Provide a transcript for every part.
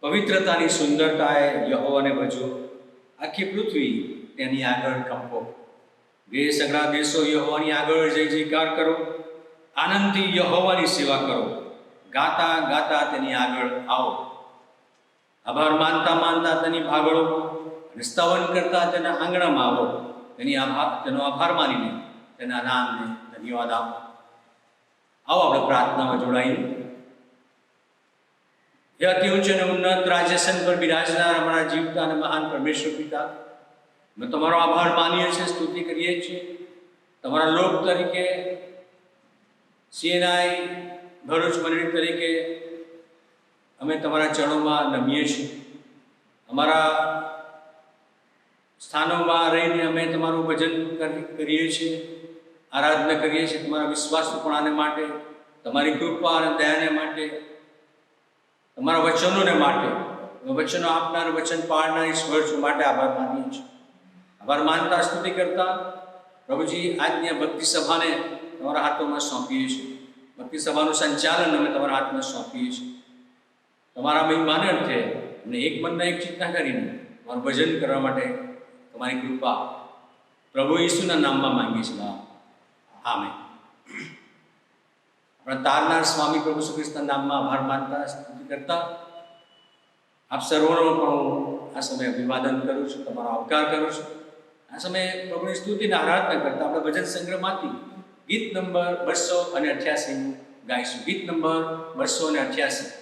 પવિત્રતાની સુંદરતાએ યહોવાને ભજો, આખી પૃથ્વી તેની આગળ કંપો. વે સગળા દેશો યહોવાની આગળ જય જયકાર કરો, આનંદથી યહોવાની સેવા કરો, ગાતા ગાતા તેની આગળ આવો. આભાર માનતા માનતા તેની ભાગળોમાં અને સ્તવન કરતા તેના આંગણામાં આવો. તેનો આભાર માનીને તેના નામને ધન્યવાદ આપો. આવો આપણે પ્રાર્થનામાં જોડાઈએ. હે અતિ ઉચ્ચ અને ઉન્નત રાજ્યસન પર બિરાજનાર અમારા જીવતા અને મહાન પરમેશ્વર પિતા, અમે તમારો આભાર માનીએ છીએ, સ્તુતિ કરીએ છીએ. તમારા લોક તરીકે, સીએનઆઈ ભરૂચ મંડળી તરીકે અમે તમારા ચરણોમાં નમીએ છીએ. અમારા સ્થાનોમાં રહીને અમે તમારું ભજન કરીએ છીએ, આરાધના કરીએ છીએ. તમારા વિશ્વાસપણાને માટે, તમારી કૃપા અને દયાને માટે, તમારા વચનોને માટે, વચનો આપનાર, વચન પાળનાર ઈશ્વર માટે આભાર માનીએ છીએ. આભાર માનતા સ્તુતિ કરતા પ્રભુજી આજની આ ભક્તિ સભાને તમારા હાથોમાં સોંપીએ છીએ. ભક્તિ સભાનું સંચાલન અમે તમારા હાથમાં સોંપીએ છીએ. તમારા મહિમાને અર્થે અમને એક મનના એક ચિંતા કરીને તમારું ભજન કરવા માટે તમારી કૃપા પ્રભુ ઈસુના નામમાં માંગીએ છીએ. આમેન. આપણા તારનાર સ્વામી પ્રભુ શ્રી કૃષ્ણના નામમાં આભાર માનતા સ્તુતિ કરતા આપ સર્વનો પણ હું આ સમયે અભિવાદન કરું છું, તમારો આવકાર કરું છું. આ સમયે પ્રભુની સ્તુતિને આરાધના કરતા આપણે ભજન સંગ્રહમાંથી ગીત નંબર 288 ગાઈશું. ગીત નંબર 288.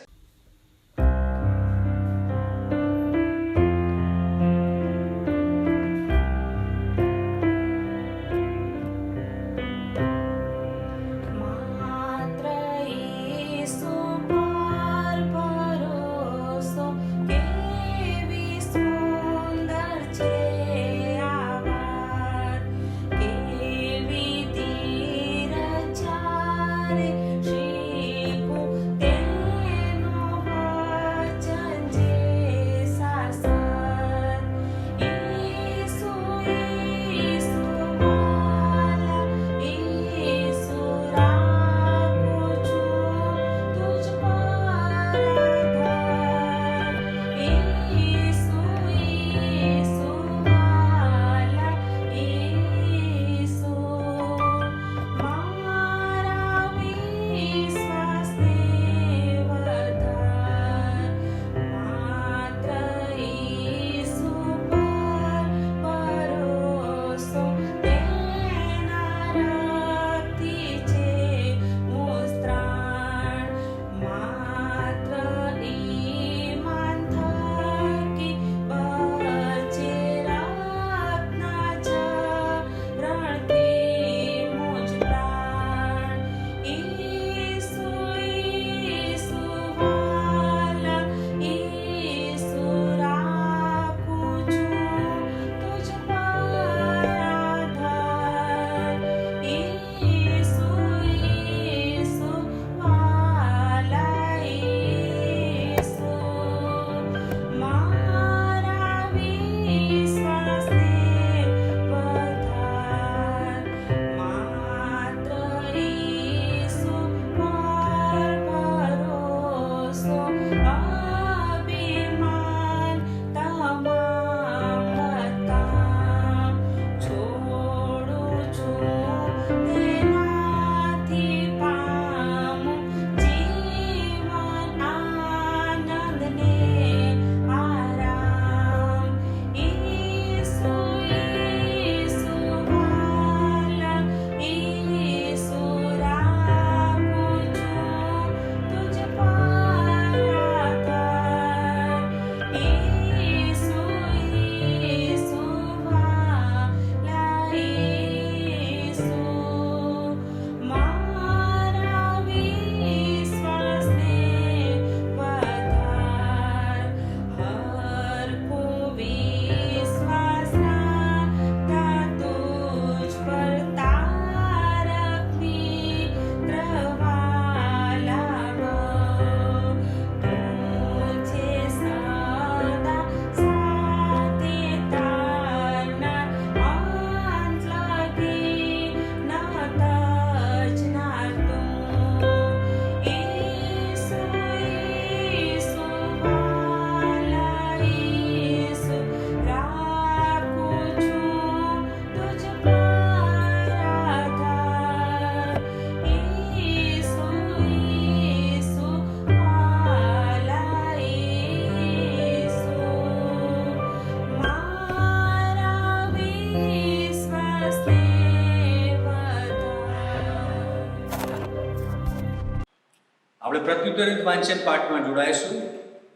આપણે પ્રત્યુત્તરિત વાંચન પાઠમાં જોડાઈશું.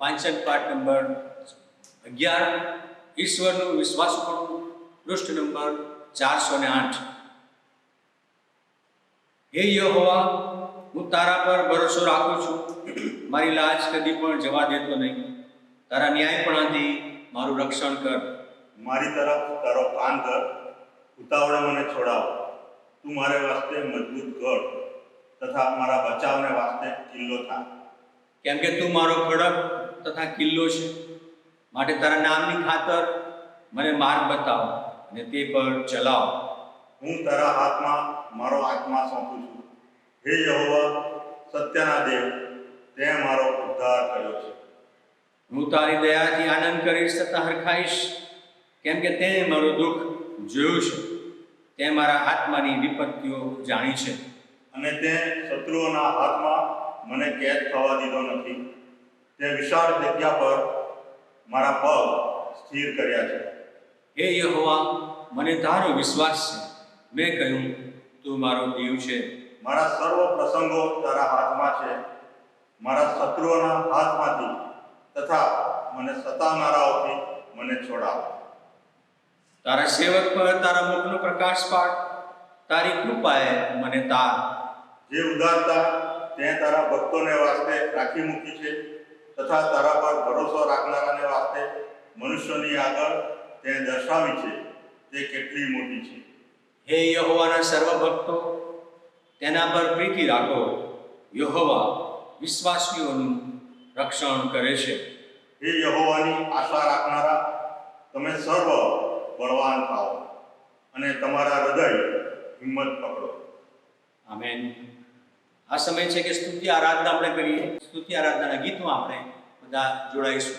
વાંચન પાઠ નંબર 11, ઈશ્વરનું વિશ્વાસપણું, પૃષ્ઠ નંબર 408. હે યહોવા, હું તારા પર ભરોસો રાખું છું. મારી લાજ કદી પણ જવા દેતો નહીં. તારા ન્યાયપણાથી મારું રક્ષણ કર. મારી તરફ તારો કાન કર, ઉતાવળે મને છોડાવ. તું મારે વાસ્તે મજબૂત ગઢ તથા મારા બચાવને વાસ્તે કિલ્લો થા. કેમ કે તું મારો ખડક તથા કિલ્લો છે. માટે તારા નામની ખાતર મને માર્ગ બતાવ અને તે પર ચલાવ. હું તારા હાથમાં મારો આત્મા સોંપું છું. હે યહોવા, સત્યના દેવ, તે મારો ઉદ્ધાર કર્યો છે. હું તારી દયાથી આનંદ કરીશ તથા હરખાઈશ, કેમ કે તે મારું દુઃખ જોયું છે. તે મારા આત્માની વિપત્તિઓ જાણી છે. અને તે શત્રુઓના હાથમાં મને કેદ થવા દીધો નથી. તે વિશાળ જગ્યા પર મારા પગ સ્થિર કર્યા છે. હે યહોવા, મને તારો વિશ્વાસ છે. મેં કહ્યું, તું મારો દેવ છે. મારા સર્વ પ્રસંગો તારા હાથમાં છે. મારા શત્રુઓના હાથમાંથી તથા મને સતાવનારાઓથી મને છોડાવ. તારા સેવક પર તારા મુખનો પ્રકાશ પાડ. તારી કૃપાએ મને તાર. જે ઉદારતા તે તારા ભક્તોને વાસ્તે રાખી મૂકી છે તથા તારા પર ભરોસો રાખનારાને વાસ્તે મનુષ્યોની આગળ તે દર્શાવી છે, તે કેટલી મોટી છે. હે યહોવાના સર્વ ભક્તો, તેના પર પ્રીતિ રાખો. યહોવા વિશ્વાસીઓનું રક્ષણ કરે છે. હે યહોવાની આશા રાખનારા, તમે સર્વ બળવાન થાઓ અને તમારા હૃદય હિંમત પકડો. આમેન. આ સમય છે કે સ્તુતિ આરાધના આપણે કરીએ. સ્તુતિ આરાધનાના ગીતમાં આપણે બધા જોડાઈશું.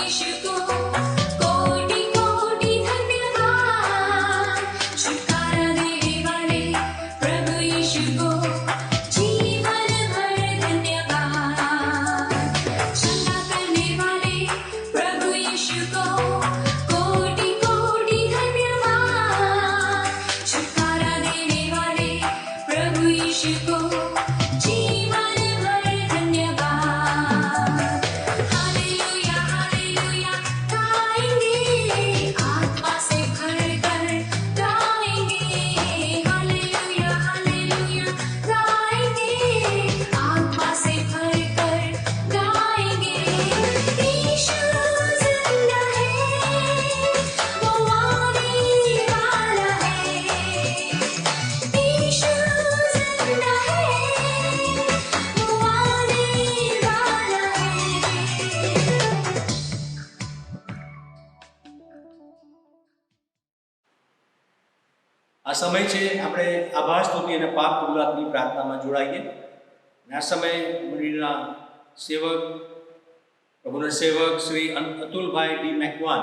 यीशु को कोटि कोटि धन्यवाद। छुटकारा देने वाले प्रभु यीशु को जीवन भर धन्यवाद। क्षमा करने वाले प्रभु यीशु को कोटि कोटि धन्यवाद। छुटकारा देने वाले प्रभु यीशु को जीवन भर धन्यवाद। हालेलुया हालेलुया गाएंगे, आत्मा से भरकर गाएंगे। हालेलुया हालेलुया गाएंगे, आत्मा से भरकर गाएंगे। यीशु जिंदा है, वो आने वाला है। यीशु जिंदा है, वो आने वाला है। આ સમય છે આપણે આભાર સ્તુતિ અને પાપ કબૂલાતની પ્રાર્થનામાં જોડાઈએ. અને આ સમયે મંડળીના સેવક, પ્રભુના સેવક શ્રી અતુલભાઈ ડી મેકવાન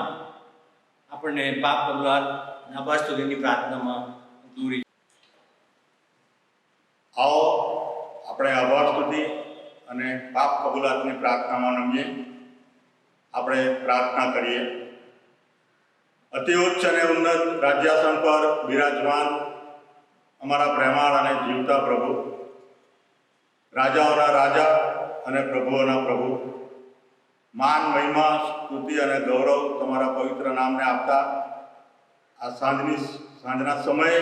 આપણને પાપ કબૂલાત અને આભાર સ્તુતિની પ્રાર્થનામાં દોરી. આવો આપણે આભાર સ્તુતિ અને પાપ કબૂલાતની પ્રાર્થનામાં નમીએ. આપણે પ્રાર્થના કરીએ. અતિ ઉચ્ચ અને ઉન્નત રાજ્યાસન પર બિરાજમાન અમારા પ્રેમાળ અને જીવતા પ્રભુ, રાજાઓના રાજા અને પ્રભુઓના પ્રભુ, માન મહિમા સ્તુતિ અને ગૌરવ તમારા પવિત્ર નામને આપતા આ સાંજના સમયે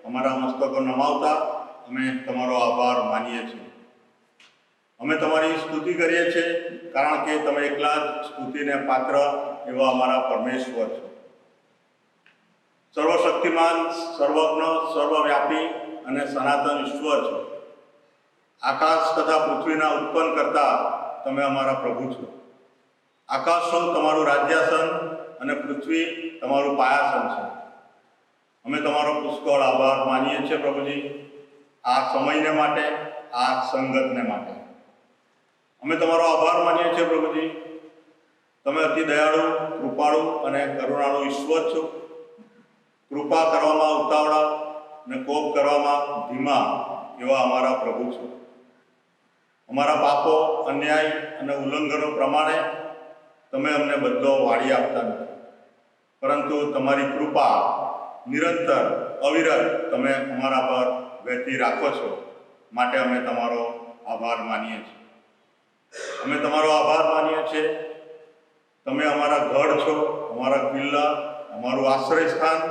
અમારા મસ્તકો નમાવતા અમે તમારો આભાર માનીએ છીએ. અમે તમારી સ્તુતિ કરીએ છીએ કારણ કે તમે એકલા જ સ્તુતિને પાત્ર એવા અમારા પરમેશ્વર છો. સર્વશક્તિમાન, સર્વજ્ઞ, સર્વવ્યાપી અને સનાતન ઈશ્વર છો. આકાશ તથા પૃથ્વીના ઉત્પન્ન કરતા તમે અમારા પ્રભુ છો. આકાશો તમારું રાજ્યાસન અને પૃથ્વી તમારું પાયાસન છે. અમે તમારો પુષ્કળ આભાર માનીએ છીએ પ્રભુજી, આ સમયને માટે, આ સંગતને માટે. અમે તમારો આભાર માનીએ છીએ પ્રભુજી. તમે અતિ દયાળુ, કૃપાળુ અને કરુણાળુ ઈશ્વર છો. કૃપા કરવામાં ઉતાવળા અને કોપ કરવામાં ધીમા એવા અમારા પ્રભુ છો. અમારા પાપો, અન્યાય અને ઉલ્લંઘનો પ્રમાણે તમે અમને બધો વાળી આપતા નથી, પરંતુ તમારી કૃપા નિરંતર અવિરત તમે અમારા પર વહેતી રાખો છો. માટે અમે તમારો આભાર માનીએ છીએ. અમે તમારો આભાર માનીએ છીએ. તમે અમારા ગઢ છો, અમારા કિલ્લા, અમારું આશ્રય સ્થાન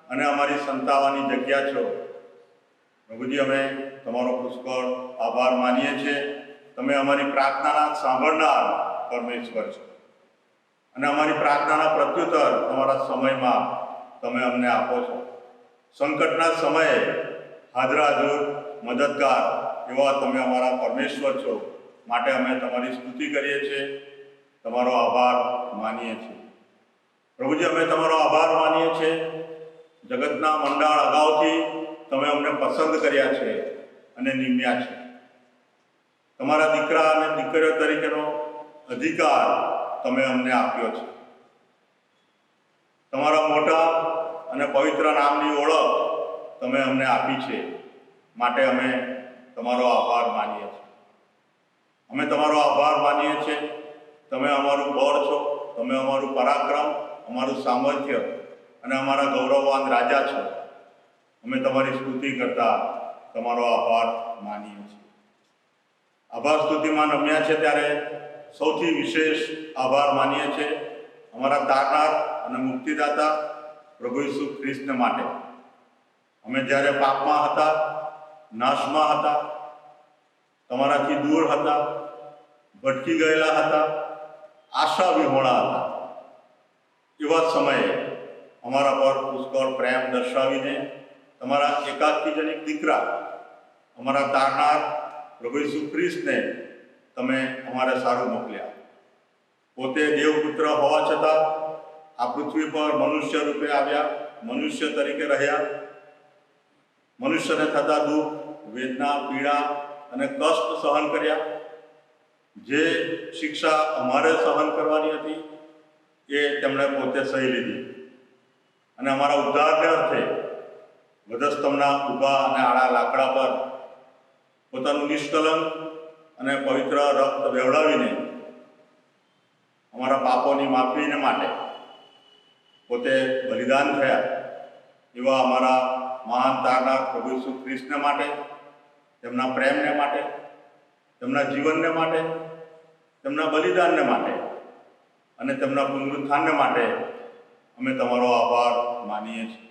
અને અમારી સંતાવાની જગ્યા છો. પ્રભુજી, અમે તમારો પુષ્કળ આભાર માનીએ છીએ. તમે અમારી પ્રાર્થનાના સાંભળનાર પરમેશ્વર છો અને અમારી પ્રાર્થનાના પ્રત્યુત્તર તમારા સમયમાં તમે અમને આપો છો. સંકટના સમયે હાજરાજૂર મદદગાર એવા તમે અમારા પરમેશ્વર છો. માટે અમે તમારી સ્તુતિ કરીએ છીએ, તમારો આભાર માનીએ છીએ. પ્રભુજી, અમે તમારો આભાર માનીએ છીએ. જગતના મંડાળ અગાઉથી તમે અમને પસંદ કર્યા છે અને નિમ્યા છે. તમારા દીકરા અને દીકરીઓ તરીકેનો અધિકાર તમે અમને આપ્યો છે. તમારા મોટા અને પવિત્ર નામની ઓળખ તમે અમને આપી છે. માટે અમે તમારો આભાર માનીએ છીએ. અમે તમારો આભાર માનીએ છીએ. તમે અમારું બળ છો, તમે અમારું પરાક્રમ, અમારું સામર્થ્ય અને અમારા ગૌરવવાન રાજા છો. અમે તમારી સ્તુતિ કરતા તમારો આભાર માનીએ છીએ. આભાર સ્તુતિમાં નમ્યા છે ત્યારે સૌથી વિશેષ આભાર માનીએ છીએ અમારા તારનાર અને મુક્તિદાતા પ્રભુ ઈસુ ખ્રિસ્તને માટે. અમે જ્યારે પાપમાં હતા, નાશમાં હતા, તમારાથી દૂર હતા, ભટકી ગયેલા હતા, આશા વિહોણા હતા, એવા સમયે અમારા પર પુષ્કળ પ્રેમ દર્શાવીને તમારા એકાકીજનિક દીકરા, અમારા તારનાર પ્રભુ ઈસુ ખ્રિસ્તને તમે અમારે સારું મોકલ્યા. પોતે દેવપુત્ર હોવા છતાં આ પૃથ્વી પર મનુષ્ય રૂપે આવ્યા, મનુષ્ય તરીકે રહ્યા. મનુષ્યને થતા દુઃખ, વેદના, પીડા અને કષ્ટ સહન કર્યા. જે શિક્ષા અમારે સહન કરવાની હતી એ તેમણે પોતે સહી લીધી અને અમારા ઉદ્ધારને અર્થે વધસ્તંભના ઊભા અને આડા લાકડા પર પોતાનું નિષ્કલંક અને પવિત્ર રક્ત વહેવડાવીને અમારા પાપોની માફીને માટે પોતે બલિદાન થયા એવા અમારા મહાન તારનાર પ્રભુ ઈસુ ખ્રિસ્તને માટે, તેમના પ્રેમને માટે, તેમના જીવનને માટે, તેમના બલિદાનને માટે અને તેમના પુનરુત્થાનને માટે અમે તમારો આભાર માનીએ છીએ.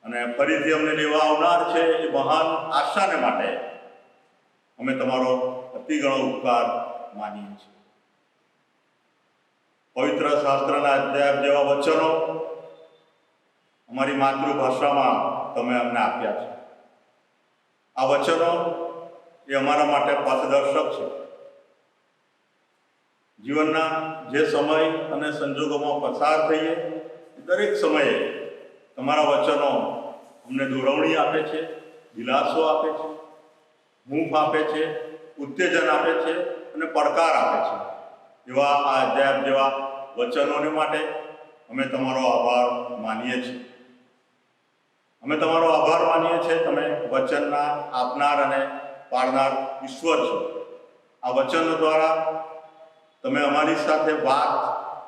અને ફરીથી અમને લેવા આવનાર છે એ મહાન આશાને માટે અમે તમારો અતિ ઘણો ઉપકાર માનીએ છીએ. પવિત્ર શાસ્ત્રના અધ્યાય જેવા વચનો અમારી માતૃભાષામાં તમે અમને આપ્યા છે. આ વચનો એ અમારા માટે પથદર્શક છે. જીવનના જે સમય અને સંજોગોમાં પસાર થઈએ દરેક સમયે તમારા વચનો અમને દોરવણી આપે છે, દિલાસો આપે છે, હૂંફ આપે છે, ઉત્તેજન આપે છે અને પડકાર આપે છે. એવા આ અધ્યાય જેવા વચનોને માટે અમે તમારો આભાર માનીએ છીએ. અમે તમારો આભાર માનીએ છીએ. તમે વચનના આપનાર અને પાડનાર ઈશ્વર છો. આ વચનો દ્વારા તમે અમારી સાથે વાત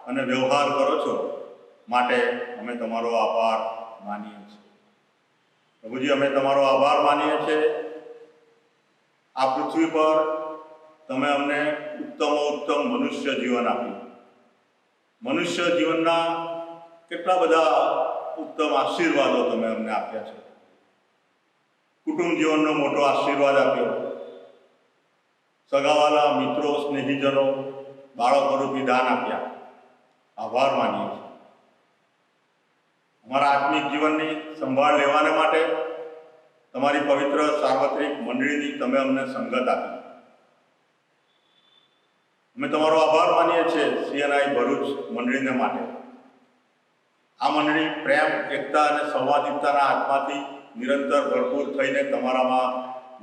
અને વ્યવહાર કરો છો માટે અમે તમારો આભાર માનીએ છીએ. પ્રભુજી, અમે તમારો આભાર માનીએ છીએ. આ પૃથ્વી પર તમે અમને ઉત્તમ મનુષ્ય જીવન આપ્યું. મનુષ્ય જીવનના કેટલા બધા ઉત્તમ આશીર્વાદો તમે અમને આપ્યા છે. કુટુંબ જીવનનો મોટો આશીર્વાદ આપ્યો. સગાવાલા, મિત્રો, સ્નેહીજનો, બાળકો રૂપી દાન આપ્યા. આભાર માનીએ છીએ. અમારા આત્મિક જીવનની સંભાળ લેવાને માટે તમારી પવિત્ર સાર્વત્રિક મંડળીની તમે અમને સંગત આપી. અમે તમારો આભાર માનીએ છીએ CNI ભરૂચ મંડળીને માટે. આ મંડળી પ્રેમ, એકતા અને સંવાદિતાના આત્માથી નિરંતર ભરપૂર થઈને તમારામાં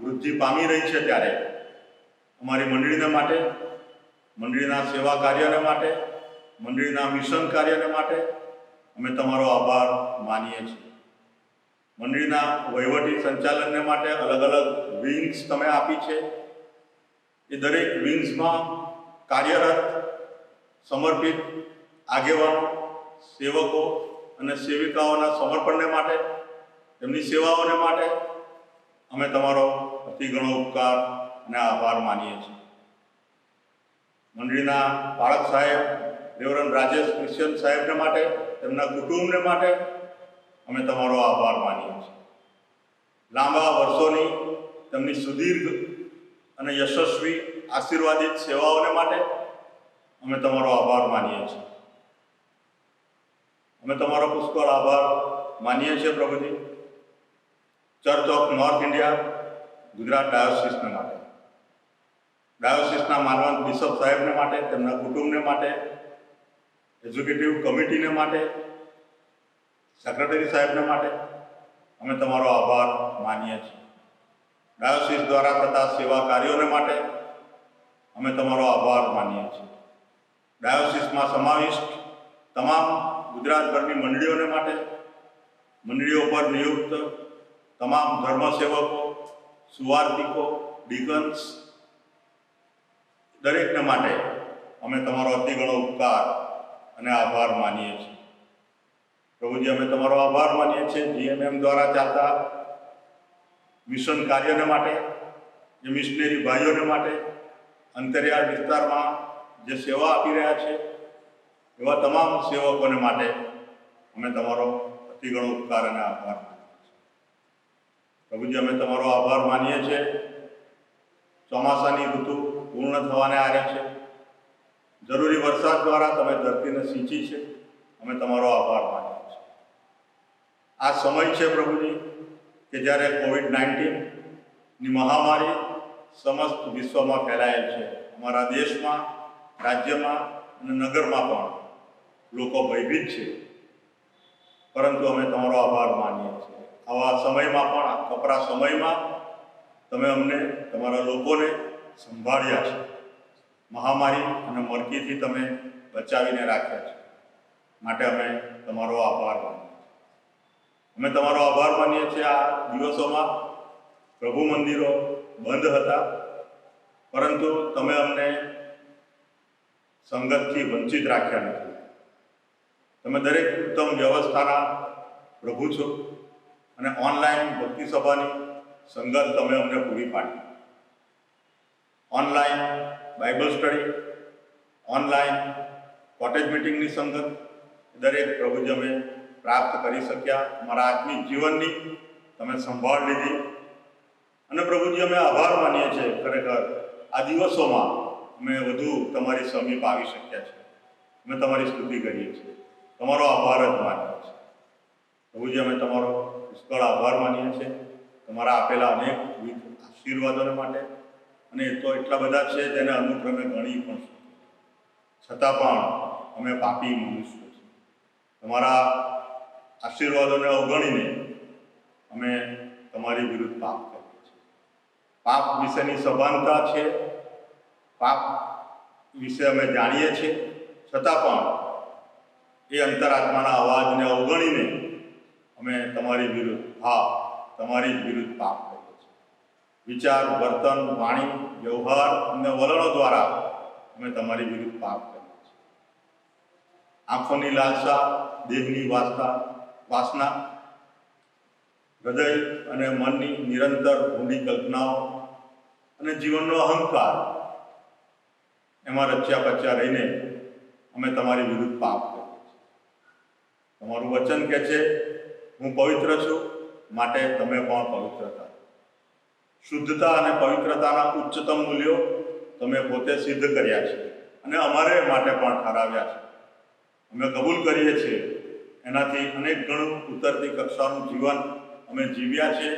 વૃદ્ધિ પામી રહી છે. ત્યારે અમારી મંડળીને માટે, મંડળીના સેવા કાર્યને માટે, મંડળીના મિશન કાર્યને માટે અમે તમારો આભાર માનીએ છીએ. મંડળીના વહીવટી સંચાલનને માટે અલગ અલગ વિંગ્સ તમે આપી છે. એ દરેક વિંગ્સમાં કાર્યરત સમર્પિત આગેવાનો, સેવકો અને સેવિકાઓના સમર્પણને માટે, તેમની સેવાઓને માટે અમે તમારો અતિ ઘણો ઉપકાર અને આભાર માનીએ છીએ. મંડળીના બાળક સાહેબ રેવરન્ડ રાજેશ ક્રિશ્ચન સાહેબને માટે, તેમના કુટુંબને માટે અમે તમારો આભાર માનીએ છીએ. લાંબા વર્ષોની તેમની સુદીર્ઘ અને યશસ્વી આશીર્વાદિત સેવાઓને માટે અમે તમારો આભાર માનીએ છીએ. અમે તમારો પુષ્કળ આભાર માનીએ છીએ પ્રભુજી. Church of North India Gujarat ડાયોસિસને માટે, ડાયોસિસના માનવંત બિશપ સાહેબને માટે, તેમના કુટુંબને માટે, એક્ઝિક્યુટિવ કમિટીને માટે, સેક્રેટરી સાહેબને માટે અમે તમારો આભાર માનીએ છીએ. ડાયોસિસ દ્વારા થતા સેવા કાર્યોને માટે અમે તમારો આભાર માનીએ છીએ. ડાયોસિસમાં સમાવિષ્ટ તમામ ગુજરાતભરની મંડળીઓને માટે, મંડળીઓ પર નિયુક્ત તમામ ધર્મસેવકો, સુવાર્તિકો, ડીકન્સ દરેકને માટે અમે તમારો અતિ ઘણો ઉપકાર અને આભાર માનીએ છીએ. પ્રભુજી, અમે તમારો આભાર માનીએ છીએ GMM દ્વારા ચાલતા મિશન કાર્યને માટે, જે મિશનરી ભાઈઓને માટે અંતરિયાળ વિસ્તારમાં જે સેવા આપી રહ્યા છે એવા તમામ સેવકોને માટે અમે તમારો અતિ ઘણો ઉપકાર અને આભાર માનીએ છીએ. પ્રભુજી, અમે તમારો આભાર માનીએ છીએ. ચોમાસાની ઋતુ પૂર્ણ થવાને આરે છે. જરૂરી વરસાદ દ્વારા તમે ધરતીને સિંચી છે. અમે તમારો આભાર માનીએ છીએ. આ સમય છે પ્રભુજી કે જ્યારે COVID-19ની મહામારી સમસ્ત વિશ્વમાં ફેલાયેલ છે. અમારા દેશમાં, રાજ્યમાં અને નગરમાં પણ લોકો ભયભીત છે. પરંતુ અમે તમારો આભાર માનીએ છીએ. આવા સમયમાં પણ, આ કપરા સમયમાં તમે અમને, તમારા લોકોને સંભાળ્યા છે. મહામારી અને મરકીથી તમે બચાવીને રાખ્યા છે. માટે અમે તમારો આભાર માનીએ છીએ. અમે તમારો આભાર માનીએ છીએ. આ દિવસોમાં પ્રભુ મંદિરો બંધ હતા, પરંતુ તમે અમને સંગતથી વંચિત રાખ્યા નથી. તમે દરેક ઉત્તમ વ્યવસ્થાના પ્રભુ છો અને ઓનલાઈન ભક્તિ સભાની સંગત તમે અમને પૂરી પાડી. Online Bible study, online cottage મિટિંગની સંગત દરેક પ્રભુજી અમે પ્રાપ્ત કરી શક્યા. અમારા આત્મિક જીવનની તમે સંભાળ લીધી અને પ્રભુજી અમે આભાર માનીએ છીએ. ખરેખર આ દિવસોમાં અમે વધુ તમારી સમીપ આવી શક્યા છીએ. અમે તમારી સ્તુતિ કરીએ છીએ, તમારો આભાર જ માનીએ છીએ. પ્રભુજી અમે તમારો પુષ્કળ આભાર માનીએ છીએ તમારા આપેલા અનેક આશીર્વાદોને માટે. અને એ તો એટલા બધા છે તેને અનુક્રમે ગણી પણ શકીએ, છતાં પણ અમે પાપી મનુષ્યો છીએ. તમારા આશીર્વાદોને અવગણીને અમે તમારી વિરુદ્ધ પાપ કરીએ છીએ. પાપ વિશેની સભાનતા છે, પાપ વિશે અમે જાણીએ છીએ, છતાં પણ એ અંતરાત્માના અવાજને અવગણીને અમે તમારી વિરુદ્ધ તમારી જ વિરુદ્ધ પાપ કરીએ છીએ. વિચાર, વર્તન, વાણી, વ્યવહાર અને વલણો દ્વારા અમે તમારી વિરુદ્ધ પાપ કરીએ છીએ. આંખોની લાલસા, દેહની વાસના, હૃદય અને મનની નિરંતર ઊંડી કલ્પનાઓ અને જીવનનો અહંકાર, એમાં રચ્યા પચ્યા રહીને અમે તમારી વિરુદ્ધ પાપ કરીએ છીએ. તમારું વચન કહે છે, હું પવિત્ર છું, માટે તમે પણ પવિત્ર થાઓ. શુદ્ધતા અને પવિત્રતાના ઉચ્ચતમ મૂલ્યો તમે પોતે સિદ્ધ કર્યા છે અને અમારે માટે પણ ઠરાવ્યા છે. અમે કબૂલ કરીએ છીએ, એનાથી અનેક ગણું ઉતરતી કક્ષાનું જીવન અમે જીવ્યા છે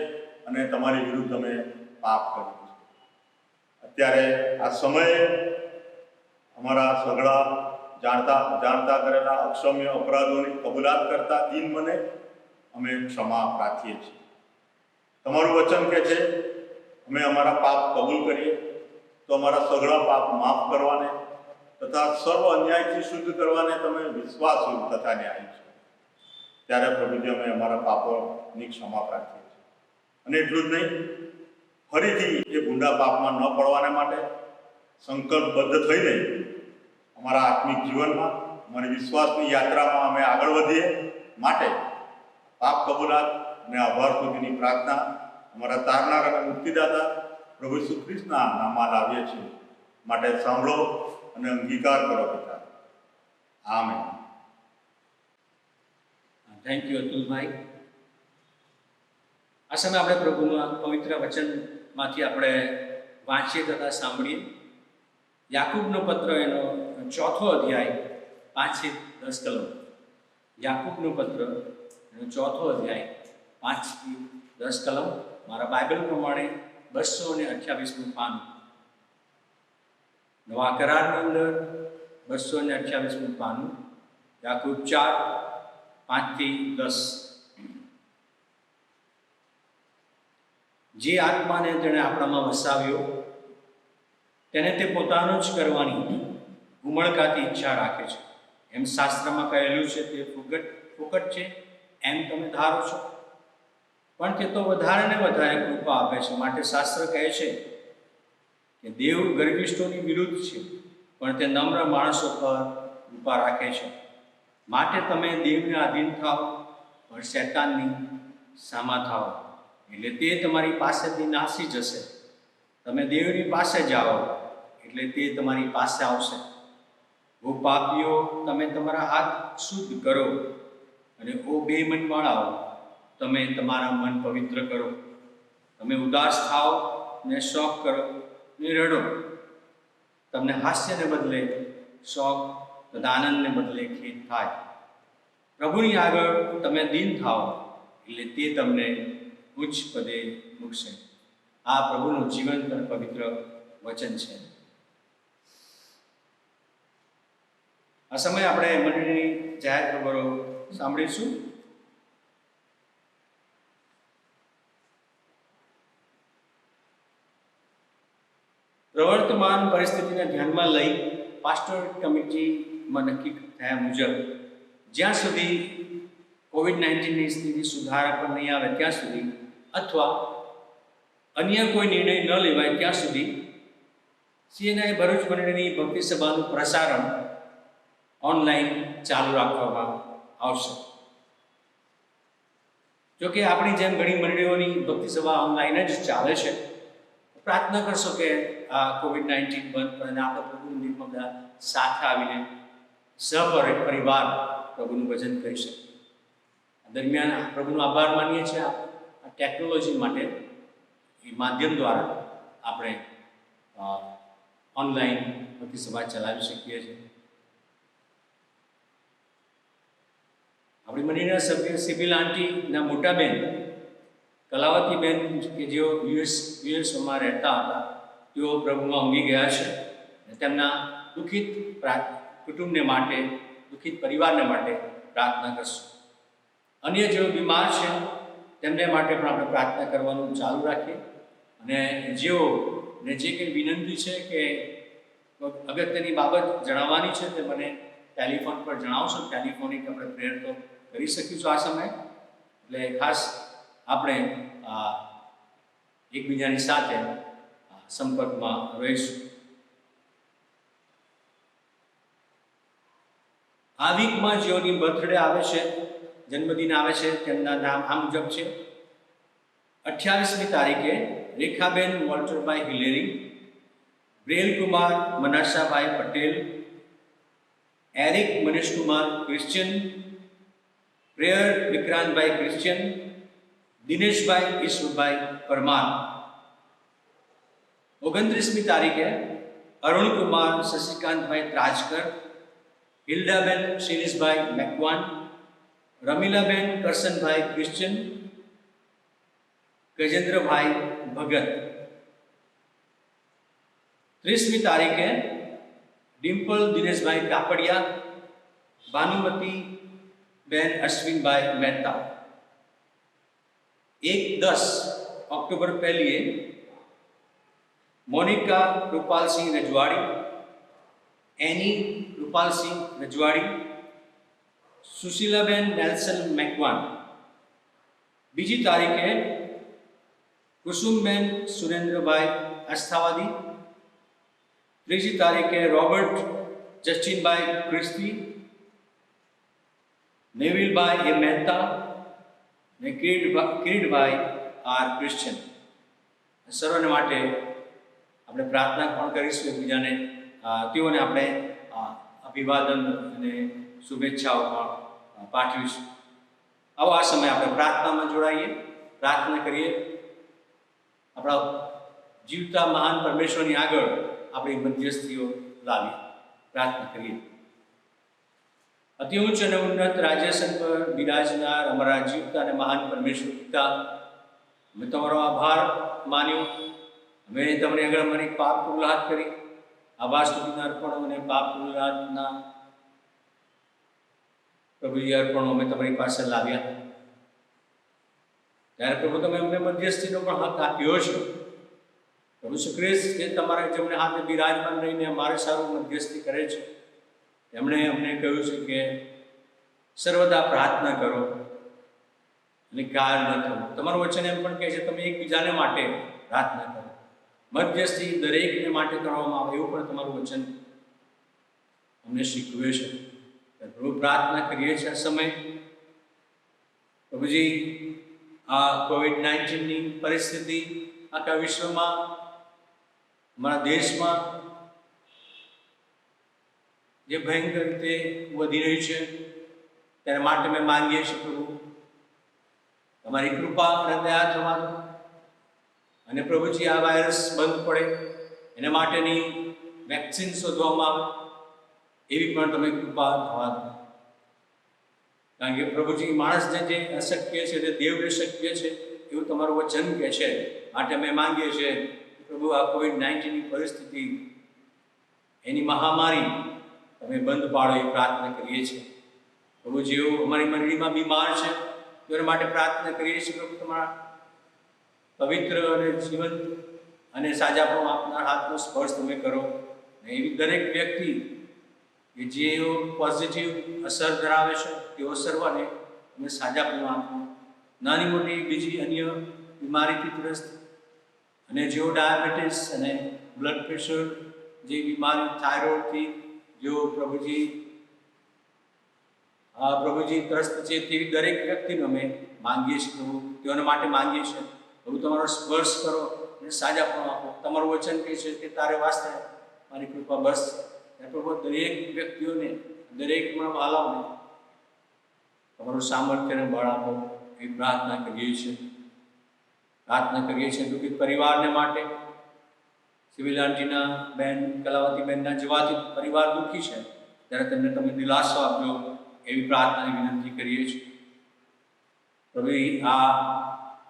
અને તમારી વિરુદ્ધ અમે પાપ કર્યું છે. અત્યારે આ સમયે અમારા સઘળા જાણતા કરેલા અક્ષમ્ય અપરાધોની કબૂલાત કરતા દિન મને અમે ક્ષમા પ્રાર્થીએ છીએ. તમારું વચન કહે છે, અમે અમારા પાપ કબૂલ કરીએ તો અમારા સઘળા પાપ માફ કરવાને તથા સર્વ અન્યાયથી શુદ્ધ કરવાને તમે વિશ્વાસુ તથા ન્યાયી છો. ત્યારે પ્રભુજી અમે અમારા પાપોની ક્ષમા પ્રાર્થીએ છીએ. અને એટલું જ નહીં, ફરીથી એ ગુંડા પાપમાં ન પડવાને માટે સંકલ્પબદ્ધ થઈને અમારા આત્મિક જીવનમાં, અમારી વિશ્વાસની યાત્રામાં અમે આગળ વધીએ માટે પાપ કબૂલાત અને આભાર સ્તુતિની પ્રાર્થના અમારા તારનાર અને મુક્તિદાતા પ્રભુ ઈસુ ખ્રિસ્તના નામમાં લાવીએ છીએ. માટે સાંભળો અને અંગીકાર કરો પિતા. આમેન. થેન્ક યુ અતુલભાઈ. આ સમયે આપણે પ્રભુના પવિત્ર વચનમાંથી આપણે વાંચીએ તથા સાંભળીએ. યાકૂબનો પત્ર એનો 4થો અધ્યાય 5 થી 10 કલમ. યાકૂબનો પત્ર એનો 4થો અધ્યાય 5 થી 10 કલમ. મારા બાઇબલ પ્રમાણે 228મું પાન. નવા કરારની અંદર 228મું પાનું. યાકૂબ 4, 5 થી 10. જે આત્માને તેણે આપણામાં વસાવ્યો તેને તે પોતાનું જ કરવાની ઉમળકાથી ઈચ્છા રાખે છે. એમ શાસ્ત્રમાં કહેલું છે, તે ફુકટ છે એમ તમે ધારો છો, પણ તે તો વધારે ને વધારે કૃપા આપે છે. માટે શાસ્ત્ર કહે છે કે દેવ ગર્વિષ્ઠોની વિરુદ્ધ છે, પણ તે નમ્ર માણસો પર કૃપા રાખે છે. માટે તમે દેવને આધીન થાઓ, પણ શૈતાનની સામા થાઓ, એટલે તે તમારી પાસેથી નાસી જશે. તમે દેવની પાસે જાઓ એટલે તે તમારી પાસે આવશે. ઓ પાપીઓ, તમે તમારા હાથ શુદ્ધ કરો, અને ઓ બેમનવાળાઓ, તમે તમારા મન પવિત્ર કરો. તમે ઉદાસ થાઓ ને શોક કરો ને રડો. તમને હાસ્યને બદલે શોક તથા આનંદને બદલે ખેદ થાય. પ્રભુની આગળ તમે દીન થાઓ એટલે તે તમને ઉચ્ચ પદે મૂકશે. આ પ્રભુનું જીવંત અને પવિત્ર વચન છે. આ સમયે આપણે મંડળીની જાહેર ખબરો સાંભળીશું. પ્રવર્તમાન પરિસ્થિતિને ધ્યાનમાં લઈ પાસ્ટોરેટ કમિટીમાં નક્કી થયા મુજબ જ્યાં સુધી COVID-19ની સ્થિતિ સુધારા પર નહીં આવે ત્યાં સુધી અથવા અન્ય કોઈ નિર્ણય ન લેવાય ત્યાં સુધી CNI ભરૂચ મંડળની ભક્તિ સભાનું પ્રસારણ ઓનલાઈન ચાલુ રાખવામાં આવશે. જોકે આપણી જેમ ઘણી મંડળીઓની ભક્તિ સભા ઓનલાઈન જ ચાલે છે. પ્રાર્થના કરશો કે આ COVID-19 બંધ કરે અને આપણે પ્રભુની નિર્મળ બધા સાથે આવીને સહપરિવાર પ્રભુનું ભજન કરી શકીએ. દરમિયાન પ્રભુનો આભાર માનીએ છીએ આ ટેકનોલોજી માટે એ માધ્યમ દ્વારા આપણે ઓનલાઈન ભક્તિ સભા ચલાવી શકીએ છીએ. આપણી મંડળીના સભ્ય સિબિલ આંટીના મોટા બેન કલાવતીબેન કે જેઓ યુએસમાં રહેતા હતા તેઓ પ્રભુમાં ઊંઘી ગયા છે અને તેમના દુઃખિત કુટુંબને માટે દુઃખિત પરિવારને માટે પ્રાર્થના કરશું. અન્ય જેઓ બીમાર છે તેમને માટે પણ આપણે પ્રાર્થના કરવાનું ચાલુ રાખીએ અને જેઓને જે કંઈ વિનંતી છે કે અગત્યની બાબત જણાવવાની છે તે મને ટેલિફોન પર જણાવશો. ટેલિફોનિક આપણે પ્રેયર તો કરી શકીશું આ સમયે, એટલે ખાસ આપણે એકબીજાની સાથે સંપર્કમાં રહીશું. આ વીકમાં જેઓની બર્થડે આવે છે, જન્મદિન આવે છે, તેમના નામ આ મુજબ છે. 28મી તારીખે Rekhaben Walterbhai Hillary, Brelkumar Manashabhai Patel, Eric Manishkumar Christian, Prayer Vikrantbhai Christian, Dineshbhai Ishwarbhai Parmar. 29મી તારીખે અરુણકુમાર શશિકાંતભાઈ ત્રાજકર, હિલ્ડાબેન શિરીષભાઈ મેકવાન, રમીલાબેન કરશનભાઈ ક્રિશ્ચિયન, ગજેન્દ્રભાઈ ભગત. 30મી તારીખે ડિમ્પલ દિનેશભાઈ કાપડિયા, ભાનુમતી બેન અશ્વિનભાઈ મહેતા. 1-10 ઓક્ટોબર પહેલીએ મોનિકા રૂપાલસિંહ રજવાડી, એની રૂપાલસિંહ રજવાડી, સુશીલાબેન નેલ્સન મેકવાન. 2જી તારીખે કુસુમબેન સુરેન્દ્રભાઈ આસ્થાવાદી. 3જી તારીખે રોબર્ટ જસ્ટિનભાઈ ક્રિસ્તી, નેવિલભાઈ એ મહેતા અને કિરીટભાઈ આર ક્રિશ્ચિયન. સર્વને માટે આપણે પ્રાર્થના પણ કરીશું એકબીજાને, તેઓને આપણે અભિવાદન અને શુભેચ્છાઓ પણ પાઠવીશું. આવો આ સમયે આપણે પ્રાર્થનામાં જોડાઈએ, પ્રાર્થના કરીએ. આપણા જીવતા મહાન પરમેશ્વરની આગળ આપણી મધ્યસ્થીઓ લાવી પ્રાર્થના કરીએ. અતિ ઉચ્ચ અને ઉન્નત રાજ્યાસન પર બિરાજનાર અમારા જીવતા અને મહાન પરમેશ્વર પિતા, અમે તમારો આભાર માન્યો. અમે તમને આગળ અમારી પાપ કબૂલાત કરી. આભાર સ્તુતિના અર્પણો અને પાપ કબૂલાતના પ્રભુજી અર્પણો અમે તમારી પાસે લાવ્યા. ત્યારે પ્રભુ તમે અમને મધ્યસ્થીનો પણ હક આપ્યો છે. પ્રભુ શ્રી ખ્રિસ્ત જે તમારા જેમણે હાથે બિરાજમાન રહીને અમારે સારું મધ્યસ્થી કરે છે, એમણે અમને કહ્યું છે કે સર્વદા પ્રાર્થના કરો અને ગાર ન થવું. તમારું વચન એમ પણ કહે છે તમે એકબીજાને માટે પ્રાર્થના કરો. મધ્યસ્થી દરેકને માટે કરવામાં આવે એવું પણ તમારું વચન અમને શીખવે છે. પ્રભુ પ્રાર્થના કરીએ છીએ આ સમય પ્રભુજી, આ COVID-19ની પરિસ્થિતિ આખા વિશ્વમાં, અમારા દેશમાં જે ભયંકર રીતે વધી રહ્યું છે ત્યારે માટે અમે માંગીએ છીએ પ્રભુ તમારી કૃપા અને દયા થવા દો અને પ્રભુજી આ વાયરસ બંધ પડે એના માટેની વેક્સિન શોધવામાં આવે એવી પણ તમે કૃપા થવા દો. કારણ કે પ્રભુજી માણસને જે અશક્ય છે તે દેવને શક્ય છે એવું તમારું વચન કહે છે. માટે અમે માંગીએ છીએ પ્રભુ આ COVID-19ની પરિસ્થિતિ, એની મહામારી તમે બંધ પાડો એ પ્રાર્થના કરીએ છીએ. પ્રભુ જેઓ અમારી મંડળીમાં બીમાર છે તેના માટે પ્રાર્થના કરીએ છીએ. પ્રભુ તમારા પવિત્ર અને જીવંત અને સાજાપણું આપનાર હાથનો સ્પર્શ તમે કરો. એવી દરેક વ્યક્તિ કે જેઓ પોઝિટિવ અસર ધરાવે છે તેઓ સર્વને તમે સાજાપણું આપો. નાની મોટી બીજી અન્ય બીમારીથી ત્રસ્ત અને જેઓ ડાયાબિટીસ અને બ્લડ પ્રેશર જેવી બીમારી, થાઇરોઇડથી જેઓ પ્રભુજી ત્રસ્ત છે તેવી દરેક વ્યક્તિને અમે માંગીએ છીએ પ્રભુ, તેઓના માટે માંગીએ છીએ પ્રભુ. તમારો સ્પર્શ કરો અને સાજાપણું આપો. તમારું વચન કહે છે કે તારે વાસ્તે મારી કૃપા બસ. પ્રભુ દરેક વ્યક્તિઓને, દરેક વાલાઓને તમારું સામર્થ્ય અને બળ આપો એ પ્રાર્થના કરીએ છીએ. પ્રાર્થના કરીએ છીએ દુઃખિત પરિવારને માટે. સિવિલ આંટીના બેન, કલાવતી બેનના જવાથી પરિવાર દુઃખી છે, ત્યારે તેમને તમે દિલાસો આપજો એવી પ્રાર્થનાની વિનંતી કરીએ છીએ. પ્રભુ આ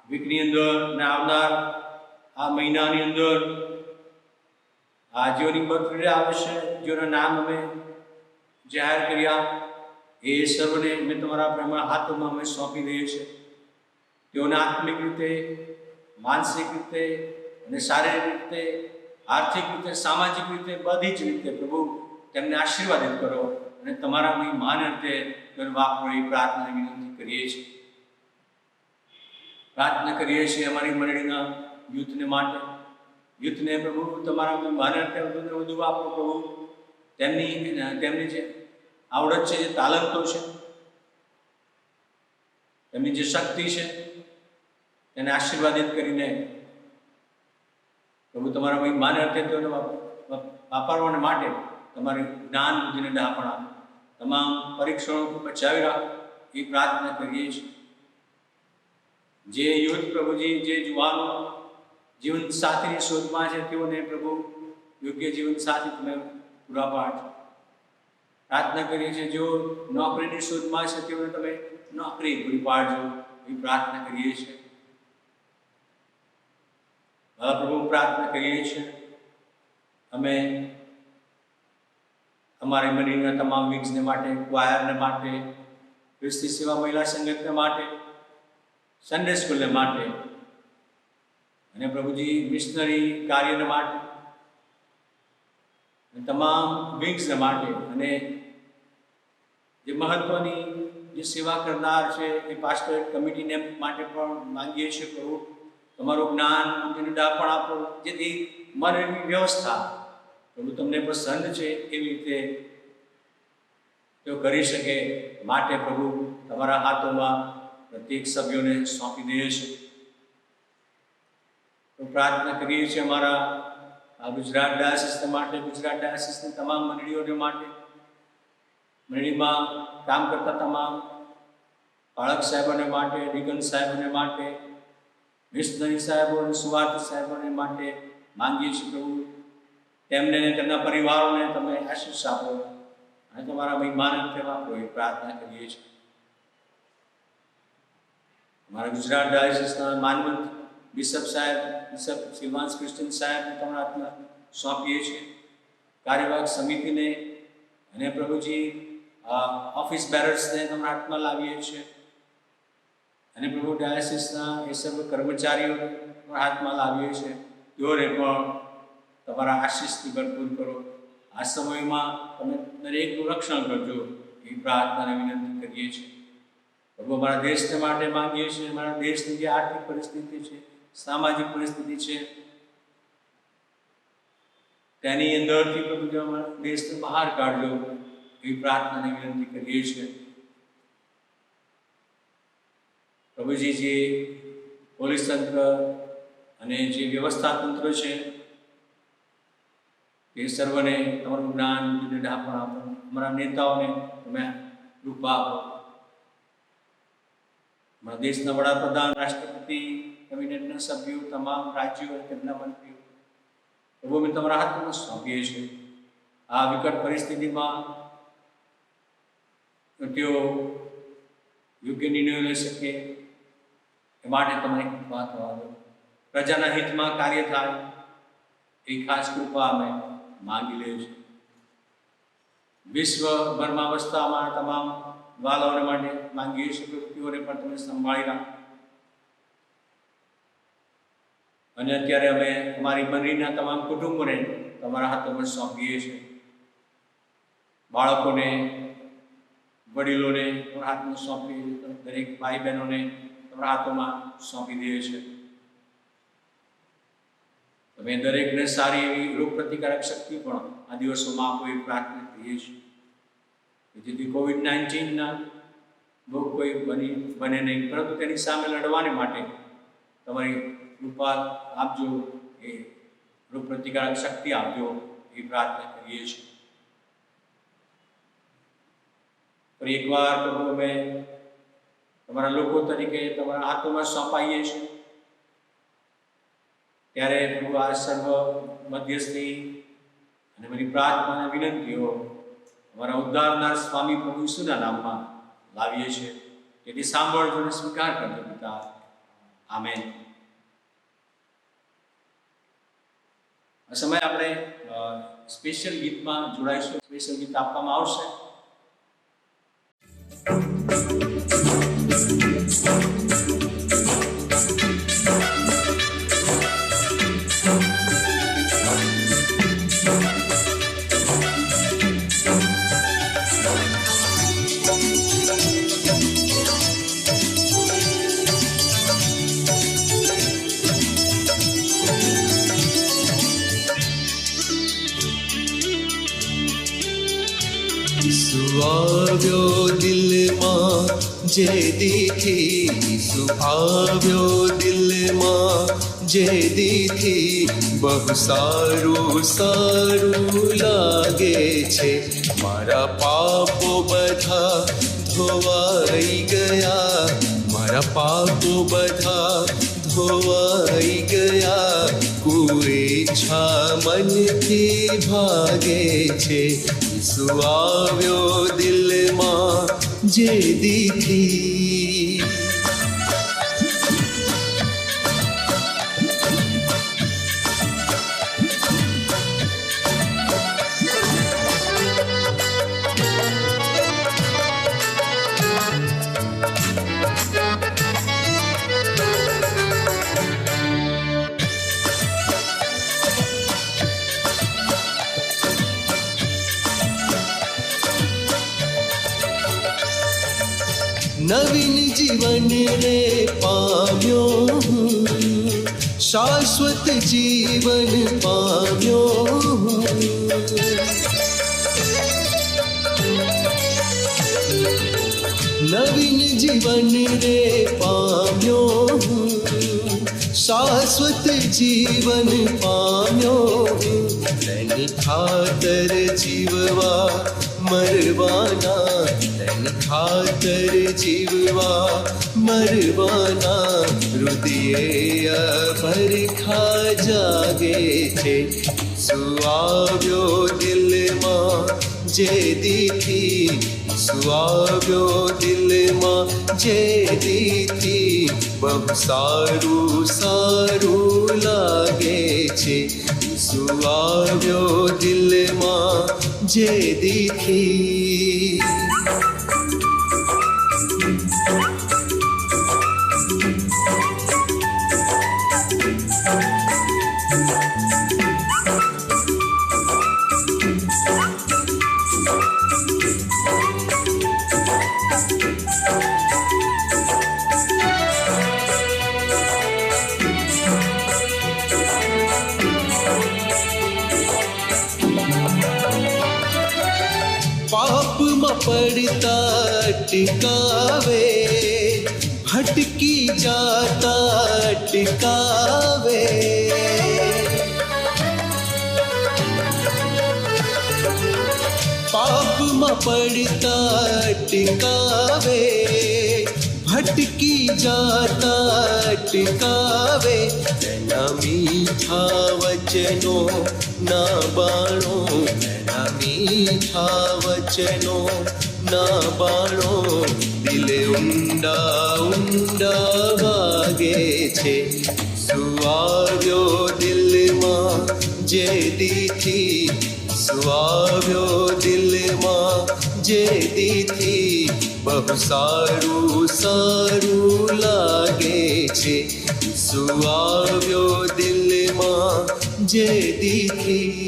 વીકની અંદર ને આવનાર આ મહિનાની અંદર આ જેઓની બર્થડે આવે છે, જેઓના નામ અમે જાહેર કર્યા, એ સર્વને મેં તમારા પ્રેમના હાથોમાં અમે સોંપી દઈએ છીએ. તેઓને આત્મિક રીતે, માનસિક રીતે અને શારીરિક રીતે, આર્થિક રીતે, સામાજિક રીતે, બધી જ રીતે પ્રભુ તેમને આશીર્વાદિત કરો અને તમારા મહાન રીતે વાપરો એ પ્રાર્થનાની વિનંતી કરીએ છીએ. પ્રાર્થના કરીએ છીએ અમારી મંડળીના યુથને માટે. યુથને પ્રભુ તમારા મહાન રીતે વધુ વાપરો પ્રભુ. તેમની જે આવડત છે, જે તાલંતો છે, તેમની જે શક્તિ છે, તેને આશીર્વાદિત કરીને પ્રભુ તમારા મહાન રીતે તેઓને વાપરવાને માટે તમારી જ્ઞાન બુદ્ધિને ડહાપણ આપો. તમામ પરીક્ષણોથી બચાવી રાખો એ પ્રાર્થના કરીએ છીએ. જે યુથ પ્રભુજી, જે જુવાનો જીવન સાથીની શોધમાં છે, તેઓને પ્રભુ યોગ્ય જીવન સાથી તમે પૂરા પાડજો. પ્રાર્થના કરીએ છીએ જેઓ નોકરીની શોધમાં છે, તેઓને તમે નોકરી પૂરી પાડજો એ પ્રાર્થના કરીએ છીએ. પ્રભુ પ્રાર્થના કરીએ છીએ અમે અમારી મંડળીના તમામ વિંગ્સને માટે, ક્વાયરને માટે, ખ્રિસ્તી સેવા મહિલા સંગઠનને માટે, સન્ડે સ્કૂલને માટે અને પ્રભુજી મિશનરી કાર્યને માટે, તમામ વિંગ્સને માટે અને જે મહત્વની જે સેવા કરનાર છે એ પાસ્ટોરેટ કમિટીને માટે પણ માંગીએ છીએ પ્રભુ તમારું જ્ઞાન બુદ્ધિને ડહાપણ આપો, જેથી મંડળીની વ્યવસ્થા પ્રભુ તમને પસંદ છે એવી રીતે તેઓ કરી શકે. માટે પ્રભુ તમારા હાથોમાં પ્રત્યેક સભ્યોને સોંપી દઈએ છીએ. તો પ્રાર્થના કરીએ છીએ અમારા આ ગુજરાત ડાયાસિસને માટે, ગુજરાત ડાયાસિસની તમામ મંડળીઓને માટે, મંડળીમાં કામ કરતા તમામ બાળક સાહેબોને માટે, ડીકન સાહેબોને માટે, મિશનરી સાહેબો અને સુવાર્થી સાહેબોને માટે માંગીએ છીએ પ્રભુ. તેમને તેમના પરિવારોને તમે આશીષ આપો અને તમારા મહેમાન વાપરો એ પ્રાર્થના કરીએ છીએ. અમારા ગુજરાત ડાયોસિસના માનવંત બિશપ સાહેબ, બિશપ સિલ્વાન્સ ક્રિસ્ટિયન સાહેબને તમારા હાથમાં સોંપીએ છીએ. કાર્યવાહક સમિતિને અને પ્રભુજી ઓફિસ બેરર્સને તમારા હાથમાં લાવીએ છીએ અને પ્રભુ ડાયોસિસના એ સર્વ કર્મચારીઓ તમારા હાથમાં લાવીએ છીએ. તેઓને પણ તમારા આશીષથી ભરપૂર કરો. આ સમયમાં તમે દરેકનું રક્ષણ કરજો એ પ્રાર્થનાને વિનંતી કરીએ છીએ. પ્રભુ અમારા દેશને માટે માંગીએ છીએ. અમારા દેશની જે આર્થિક પરિસ્થિતિ છે, સામાજિક પરિસ્થિતિ છે, તેની અંદરથી પ્રભુ અમારા દેશને બહાર કાઢજો એવી પ્રાર્થનાને વિનંતી કરીએ છીએ. પ્રભુજી જે પોલીસ તંત્ર અને જે વ્યવસ્થા તંત્ર છે એ સર્વને તમારું જ્ઞાન બુદ્ધિને ડહાપણ આપો. અમારા નેતાઓને તમે કૃપા આપો. અમારા દેશના વડાપ્રધાન, રાષ્ટ્રપતિ, કેબિનેટના સભ્યો, તમામ રાજ્યો અને તેમના મંત્રીઓ પ્રભુ અમે તમારા હાથમાં સોંપીએ છીએ. આ વિકટ પરિસ્થિતિમાં તેઓ યોગ્ય નિર્ણયો લઈ શકે એ માટે તમારી કૃપા થવા દો. પ્રજાના હિતમાં કાર્ય થાય એ ખાસ કૃપા અમે માંગી લઈએ છીએ. વિશ્વભરમાં વસતા અમારા તમામ વાલાઓને માટે માંગીએ છીએ કે તેઓને પણ તમે સંભાળી રાખો. અને અત્યારે અમે અમારી મંડળીના તમામ કુટુંબોને તમારા હાથોમાં સોંપીએ છીએ. બાળકોને, વડીલોને તમારા હાથમાં સોંપી, દરેક ભાઈ બહેનોને તમારા હાથોમાં સોંપી દઈએ છીએ. તમે દરેકને સારી એવી રોગ પ્રતિકારક શક્તિ પણ આ દિવસોમાં આપો એવી પ્રાર્થના કરીએ છીએ, જેથી COVID-19 ભોગ કોઈ બને નહીં, પરંતુ તેની સામે લડવાને માટે તમારી કૃપા આપજો, એ રોગ પ્રતિકારક શક્તિ આપજો એ પ્રાર્થના કરીએ છીએ. ફરી એકવાર પ્રભુ અમે તમારા લોકો તરીકે તમારા હાથોમાં સોંપાઈએ છીએ. ત્યારે પ્રભુ આ સર્વ મધ્યસ્થી અને મારી પ્રાર્થના અને વિનંતીઓ અમારા ઉદ્ધારનાર સ્વામી પ્રભુ ઈસુના નામમાં લાવીએ છીએ. તેથી સાંભળજો અને સ્વીકાર કરજો પિતા. આમેન. આ સમયે આપણે સ્પેશિયલ ગીતમાં જોડાઈશું. સ્પેશિયલ ગીત આપવામાં આવશે. આવ્યો દિલમાં જે દીથી, આવ્યો દિલમાં જે દીથી, બહુ સારું સારું લાગે છે. મારા પાપો બધા ધોવાઈ ગયા, મારા પાપો બધા ધોવાઈ ગયા, કુઈચ્છા મનથી ભાગે છે. ઈસુ આવ્યો દિલમાં જે દીથી. નવીન જીવન રે પામ્યો હું, શાશ્વત જીવન પામ્યો હું. નવીન જીવન રે પામ્યો હું, શાશ્વત જીવન પામ્યો હું. તેની ખાતર જીવવા મરવાના, તેની ખાતર જીવવા મરવાના, હૃદય ભરખા જાગે છે. ઈસુ આવ્યો દિલમાં જે દીથી, ઈસુ આવ્યો દિલમાં જે દીથી, બહુ સારું સારું લાગે છે. ઈસુ આવ્યો દિલમાં જે દીથી. પાપમાં પડતા અટકાવે, ભટકી જાતા અટકાવે. પાપમાં પડતા અટકાવે, ભટકી જાતા અટકાવે. તેના મીઠા વચનો ના બાણો, તેના મીઠા વચનો ના બાણો, દિલે ઊંડા ઊંડા વાગે છે. ઈસુ આવ્યો દિલમાં જે દીથી, ઈસુ આવ્યો દિલમાં જે દીથી, બહુ સારું સારું લાગે છે. ઈસુ આવ્યો દિલમાં જે દીથી.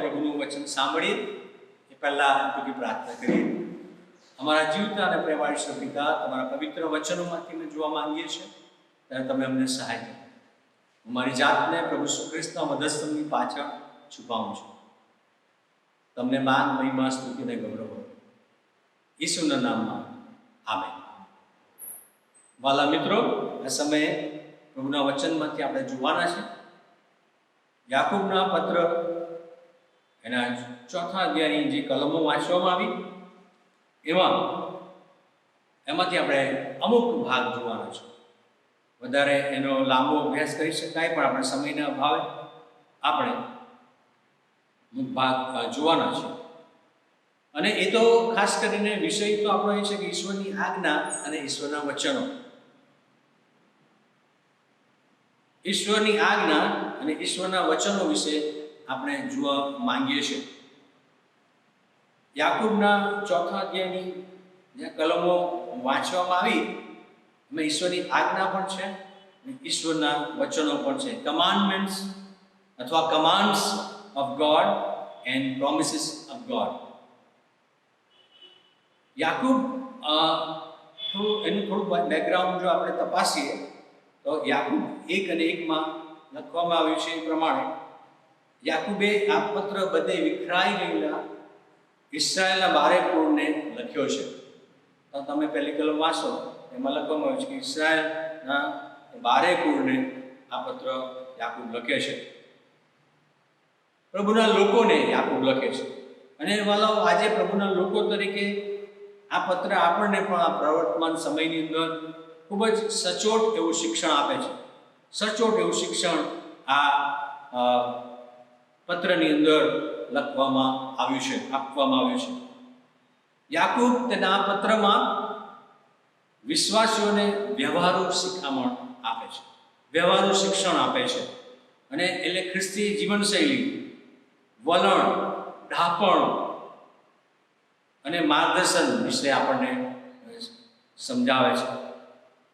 પ્રભુનું વચન સાંભળીએ એ પહેલાં ટૂંકી પ્રાર્થના કરીએ. અમારા જીવતા અને પ્રેમાળ ઈશ્વર પિતા, તમારા પવિત્ર વચનોમાંથી અમે જોવા માંગીએ છીએ ત્યારે તમે અમને સહાય કરો. હું મારી જાતને પ્રભુ ઈસુ ખ્રિસ્તના મધ્યસ્થની પાછળ છુપાવું છું. તમને માન, મહિમા, સ્તુતિ અને ગૌરવ ઈસુના નામમાં આમેન. વાલા મિત્રો, આ સમયે પ્રભુના વચનમાંથી આપણે જોવાના છે યાકૂબના પત્ર એના 4થા અધ્યાયની જે કલમો વાંચવામાં આવી એમાંથી આપણે અમુક ભાગ જોવાનો છે. વધારે એનો લાંબો અભ્યાસ કરી શકાય, પણ આપણે સમયના અભાવે આપણે અમુક ભાગ જોવાના છે. અને એ તો ખાસ કરીને વિષય તો આપણો એ છે કે ઈશ્વરની આજ્ઞા અને ઈશ્વરના વચનો. ઈશ્વરની આજ્ઞા અને ઈશ્વરના વચનો વિશે આપણે જોવા માંગીએ છીએ. યાકૂબના 4થા અધ્યાયની જે કલમો વાંચવામાં આવી એમાં ઈશ્વરની આજ્ઞા પણ છે અને ઈશ્વરના વચનો પણ છે. કમાન્ડમેન્ટ્સ અથવા commands of God and promises of God. યાકૂબ એનું થોડું બેકગ્રાઉન્ડ જો આપણે તપાસીએ તો યાકૂબ 1 અને 1માં લખવામાં આવ્યું છે એ પ્રમાણે યાકૂબે આ પત્ર બધે વિખરાઈ ગયેલા ઇસ્રાયેલના 12 કુળને લખ્યો છે. તો તમે પહેલી કલમ વાંચો એમાં લખવામાં આવ્યું છે કે ઇસ્રાયેલના 12 કુળને આ પત્ર યાકૂબ લખે છે. પ્રભુના લોકોને યાકૂબ લખે છે. અને વાલાઓ, આજે પ્રભુના લોકો તરીકે આ પત્ર આપણને પણ આ પ્રવર્તમાન સમયની અંદર ખૂબ જ સચોટ એવું શિક્ષણ આપે છે. સચોટ એવું શિક્ષણ આ પત્રની અંદર લખવામાં આવ્યું છે, આપવામાં આવ્યું છે. યાકૂબ તેના આ પત્રમાં વિશ્વાસીઓને વ્યવહારુ શિખામણ આપે છે, વ્યવહારુ શિક્ષણ આપે છે. અને એટલે ખ્રિસ્તી જીવનશૈલી, વલણ, ઢાપણ અને માર્ગદર્શન વિશે આપણને સમજાવે છે.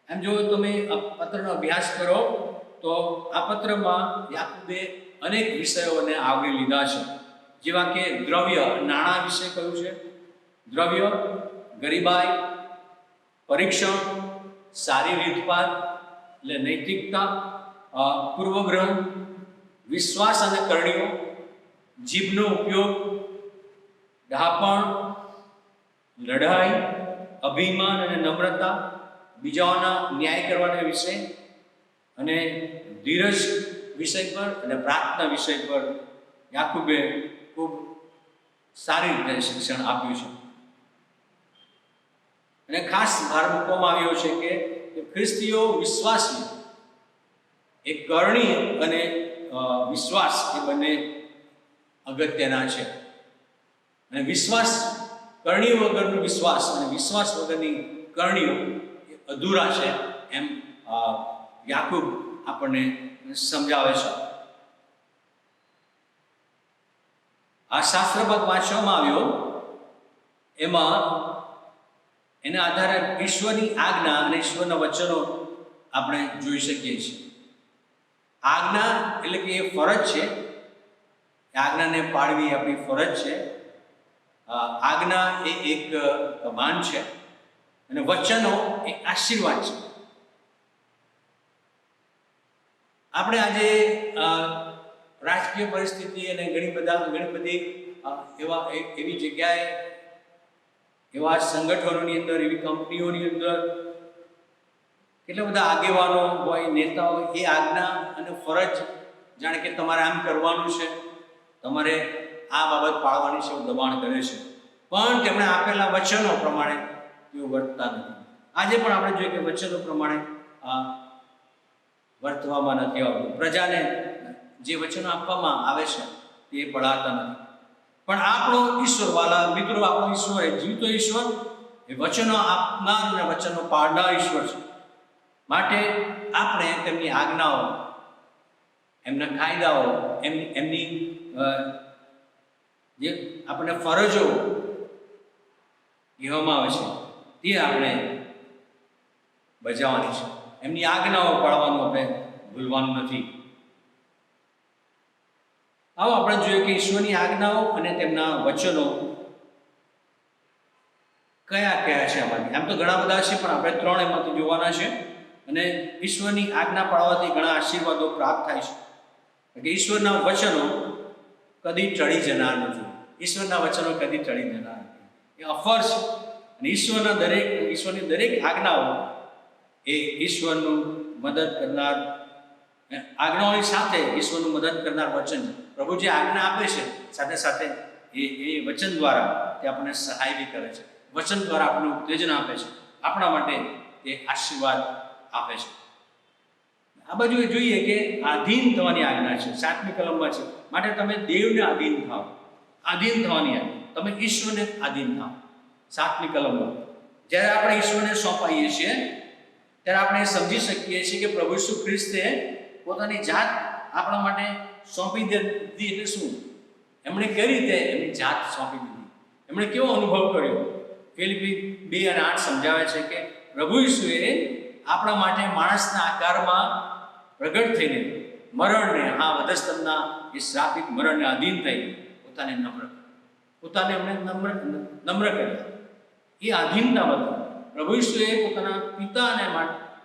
એમ જો તમે આ પત્રનો અભ્યાસ કરો તો આ પત્રમાં યાકૂબે અનેક વિષયોને આવરી લીધા છે, જેવા કે દ્રવ્ય, નાણાં વિશે કહ્યું છે, દ્રવ્ય, ગરીબાઈ, પરીક્ષણ, સારી રીતપાત એટલે નૈતિકતા, પૂર્વગ્રહ, વિશ્વાસ અને કરણીઓ, જીભનો ઉપયોગ, ઢાપણ, લડાઈ, અભિમાન અને નમ્રતા, બીજાઓના ન્યાય કરવાના વિષય અને ધીરજ વિષય પર અને પ્રાર્થના વિષય પર યાકૂબે ખૂબ સારી રીતે શિક્ષણ આપ્યું છે. અને ખાસ ભાર મૂકવામાં આવ્યો છે કે ખ્રિસ્તીઓ વિશ્વાસી એ કરણી અને વિશ્વાસ એ બંને અગત્યના છે. અને વિશ્વાસ, કરણી વગરનો વિશ્વાસ અને વિશ્વાસ વગરની કરણીઓ અધૂરા છે એમ યાકૂબ આપણને સમજાવે છે. આ શાસ્ત્ર ભાગ વાંચવામાં આવ્યો એમાં એના આધારે ઈશ્વરની આજ્ઞા અને ઈશ્વરના વચનો આપણે જોઈ શકીએ છીએ. આજ્ઞા એટલે કે એ ફરજ છે, આજ્ઞાને પાળવી આપણી ફરજ છે. આજ્ઞા એ એક કમાન્ડ છે અને વચનો એ આશીર્વાદ છે. આપણે આજે રાજકીય પરિસ્થિતિ અને ઘણી બધી એવી જગ્યાએ, એવા સંગઠનોની અંદર, એવી કંપનીઓની અંદર કેટલા બધા આગેવાનો હોય, નેતાઓ, એ આજ્ઞા અને ફરજ જાણે કે તમારે આમ કરવાનું છે, તમારે આ બાબત પાળવાની છે એવું દબાણ કરે છે. પણ તેમણે આપેલા વચનો પ્રમાણે તેઓ વર્તતા નથી. આજે પણ આપણે જોઈએ કે વચનો પ્રમાણે વર્તવામાં નથી આવતું. પ્રજાને જે વચનો આપવામાં આવે છે તે પડાતા નથી. પણ આપણો ઈશ્વર, વાલા મિત્રો, આપણો ઈશ્વર એ જીવતો ઈશ્વર, એ વચનો આપનાર અને વચનો પાળનાર ઈશ્વર છે. માટે આપણે તેમની આજ્ઞાઓ, એમના કાયદાઓ, એમની જે આપણને ફરજો કહેવામાં આવે છે તે આપણે બજાવવાની છે. એમની આજ્ઞાઓ પાળવાનું આપણે ભૂલવાનું નથી. આવો આપણે જોઈએ કે ઈશ્વરની આજ્ઞાઓ અને તેમના વચનો કયા કયા છે આમાંથી. આમ તો ઘણા બધા છે, પણ આપણે 3 એમાંથી જોવાના છે. અને ઈશ્વરની આજ્ઞા પાળવાથી ઘણા આશીર્વાદો પ્રાપ્ત થાય છે. કે ઈશ્વરના વચનો કદી ટળી જનાર નથી. ઈશ્વરના વચનો કદી ટળી જનાર નથી. એ અફર છે. અને ઈશ્વરની દરેક આજ્ઞાઓ એ ઈશ્વરનું મદદ કરનાર, આજ્ઞાઓની સાથે ઈશ્વરનું મદદ કરનાર વચન. પ્રભુ જે આજ્ઞા આપે છે સાથે સાથે એ વચન દ્વારા તે આપણને સહાય બી કરે છે. વચન દ્વારા આપણને ઉત્તેજન આપે છે, આપણા માટે તે આશીર્વાદ આપે છે. આ બાજુ જોઈએ કે આધીન થવાની આજ્ઞા છે. 7મી કલમમાં છે, માટે તમે દેવને આધીન થાઓ. આધીન થવાની આજ્ઞા, તમે ઈશ્વરને આધીન થાઓ. 7મી કલમમાં જ્યારે આપણે ઈશ્વરને સોંપાઈએ છીએ ત્યારે આપણે સમજી શકીએ છીએ કે પ્રભુ ઈસુ ખ્રિસ્તે પોતાની જાત આપણા માટે સોંપી દીધી. એટલે શું? એમણે કઈ રીતે એમની જાત સોંપી દીધી? એમણે કેવો અનુભવ કર્યો? ફિલિપી 2:8 સમજાવે છે કે પ્રભુ ઈસુએ આપણા માટે માણસના આકારમાં પ્રગટ થઈને મરણને, વધસ્તંભના એ શ્રાપિત મરણને આધીન થઈ પોતાને એમણે નમ્ર કર્યા. એ આધીનતા બધી પ્રભુ ઈસુએ પોતાના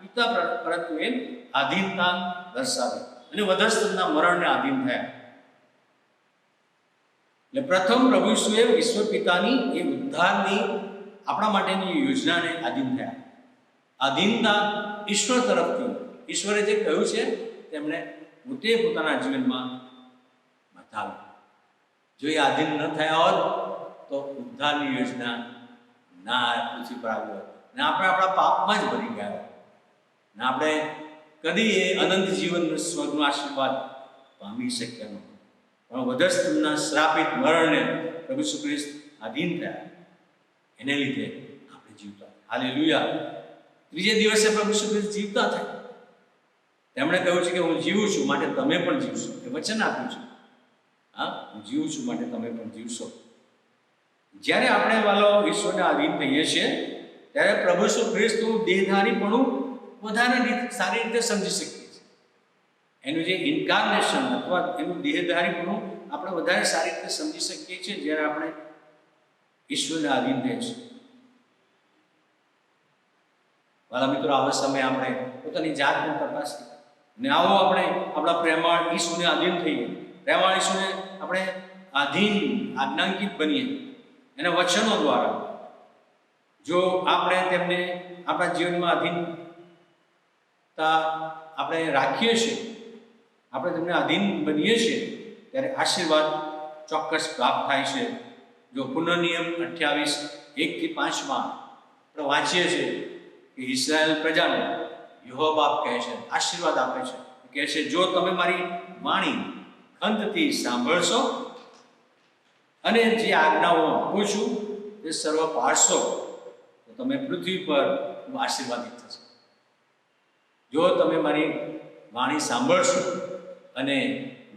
પિતા પ્રત્યે આધીનતા દર્શાવી અને વધસ્તંભના મરણને આધીન થયા. એટલે પ્રથમ પ્રભુ ઈસુએ ઈશ્વર પિતાની એ ઉદ્ધારની આપણા માટેની યોજનાને આધીન થયા. આધીનતા ઈશ્વર તરફથી, ઈશ્વરે જે કહ્યું છે તેમણે પોતે પોતાના જીવનમાં બતાવ્યું. જો એ આધીન ન થયા હોત તો ઉદ્ધારની યોજના ના પૃથ્વી પર આવી હોત ને આપણે આપણા પાપમાં જ ભરી ગયા હોત ને આપણે કદી એ અનંત જીવન સ્વર્ગનો આશીર્વાદ પામી શક્યા નહોતું. પણ વધસ્તંભના શ્રાપિત મરણને પ્રભુ ઈસુ ખ્રિસ્ત આધીન થયા, એને લીધે આપણે જીવતા. હાલેલુયા. ત્રીજે દિવસે પ્રભુ ઈસુ ખ્રિસ્ત જીવતા થયા. તેમણે કહ્યું છે કે હું જીવું છું માટે તમે પણ જીવશો. એ વચન આપ્યું છે. હું જીવું છું માટે તમે પણ જીવશો. જ્યારે આપણે વાલો ઈશ્વરને આધીન થઈએ છીએ ત્યારે પ્રભુ ઈસુ ખ્રિસ્તનું દેહધારીપણું વધારે સારી રીતે સમજી શકીએ છીએ. એનું જે ઇન્કાર્નેશન અથવા એનું દેહધારીપણું આપણે વધારે સારી રીતે સમજી શકીએ છીએ જ્યારે આપણે ઈશ્વરને આધીન થઈએ છીએ. વાલા મિત્રો, આવા સમયે આપણે પોતાની જાતને તપાસીએ અને આવો આપણે આપણા પ્રેમાળ ઈસુને આધીન થઈએ. પ્રેમાળ ઈસુને આપણે આજ્ઞાંકિત બનીએ એના વચનો દ્વારા. જો આપણે તેમને આપણા જીવનમાં આધીનતા આપણે રાખીએ છીએ, આપણે તેમને આધીન બનીએ છીએ ત્યારે આશીર્વાદ ચોક્કસ પ્રાપ્ત થાય છે. જો પુનર્નિયમ 28:1-5 આપણે વાંચીએ છીએ કે ઇઝરાયલ પ્રજાને યહોવા બાપ કહે છે, આશીર્વાદ આપે છે. કહે છે, જો તમે મારી વાણી ખંતથી સાંભળશો અને જે આજ્ઞાઓ આપું છું તે સર્વ પાળશો તો તમે પૃથ્વી પર આશીર્વાદિત થશો. જો તમે મારી વાણી સાંભળશો અને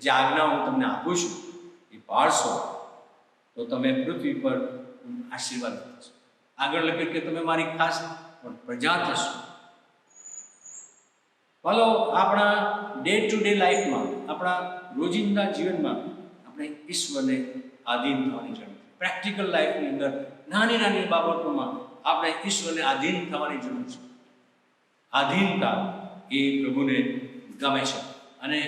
જે આજ્ઞાઓ હું તમને આપું છું એ પાળશો તો તમે પૃથ્વી પર આશીર્વાદિત થશો. આગળ લખ્યું કે તમે મારી ખાસ પ્રજા થશો. ચાલો, આપણા ડે ટુ ડે લાઈફમાં, આપણા રોજિંદા જીવનમાં આપણે ઈશ્વરને આધીન થવાની જરૂર છે. પ્રેક્ટિકલ લાઈફની અંદર નાની નાની બાબતોમાં આપણે ઈશ્વરને આધીન થવાની જરૂર છે. આધીનતા એ પ્રભુને ગમે છે અને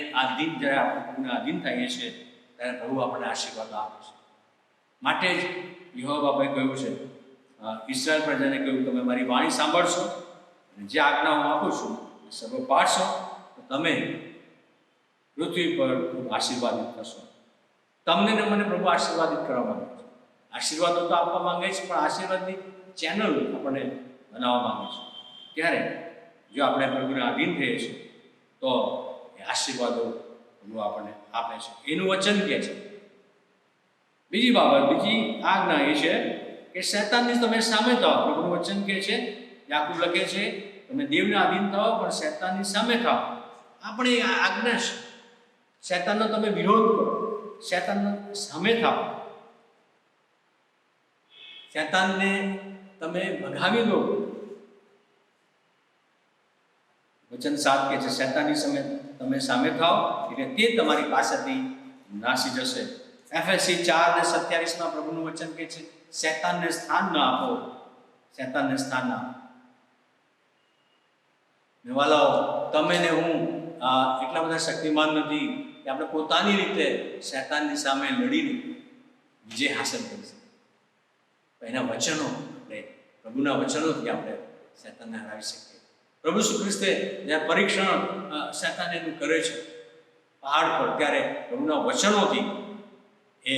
જ્યારે આપણે પ્રભુને આધીન થઈએ છીએ ત્યારે પ્રભુ આપણને આશીર્વાદ આપે છે. માટે જ યહોવા બાપાએ કહ્યું છે, ઇસ્રાયલ પ્રજાને કહ્યું, તમે મારી વાણી સાંભળશો અને જે આજ્ઞા હું આપું છું એ સર્વ પાળશો તો તમે પૃથ્વી પર ખૂબ આશીર્વાદિત થશો. તમને ને મને પ્રભુ આશીર્વાદિત કરવા માંગે છે. આશીર્વાદો તો આપવા માંગે છે, પણ આશીર્વાદની ચેનલ આપણને બનાવવા માંગે છે. ત્યારે જો આપણે પ્રભુને આધીન થઈએ છીએ તો એ આશીર્વાદો પ્રભુ આપણને આપે છે. એનું વચન કહે છે. બીજી આજ્ઞા એ છે કે શૈતાનની તમે સામે થાઓ. પ્રભુનું વચન કહે છે, યાકૂબ લખે છે, તમે દેવને આધીન થાઓ પણ શૈતાનની સામે થાઓ. આપણે આજ્ઞા છે. શૈતાનનો તમે વિરોધ કરો, શૈતાનની સામે થાઓ, શૈતાનને તમે ભગાવી દો. વચન 7 કહે છે, શૈતાનની સામે તમે સામે થાઓ એટલે તે તમારી પાસેથી નાસી જશે. એફએસસી 4:27 પ્રભુનું વચન કહે છે, શૈતાનને સ્થાન ન આપો, શૈતાનને સ્થાન ન આપો. વાલાઓ, તમે ને હું એટલા બધા શક્તિમાન નથી કે આપણે પોતાની રીતે શૈતાનની સામે લડીને વિજય હાંસલ કરી શકીએ. એના વચનો, આપણે પ્રભુના વચનોથી આપણે શૈતાનને હરાવી શકીએ. પ્રભુ શ્રી ખ્રિસ્તે જ્યારે પરીક્ષણ શૈતાન એનું કરે છે પહાડ પર, ત્યારે પ્રભુના વચનોથી એ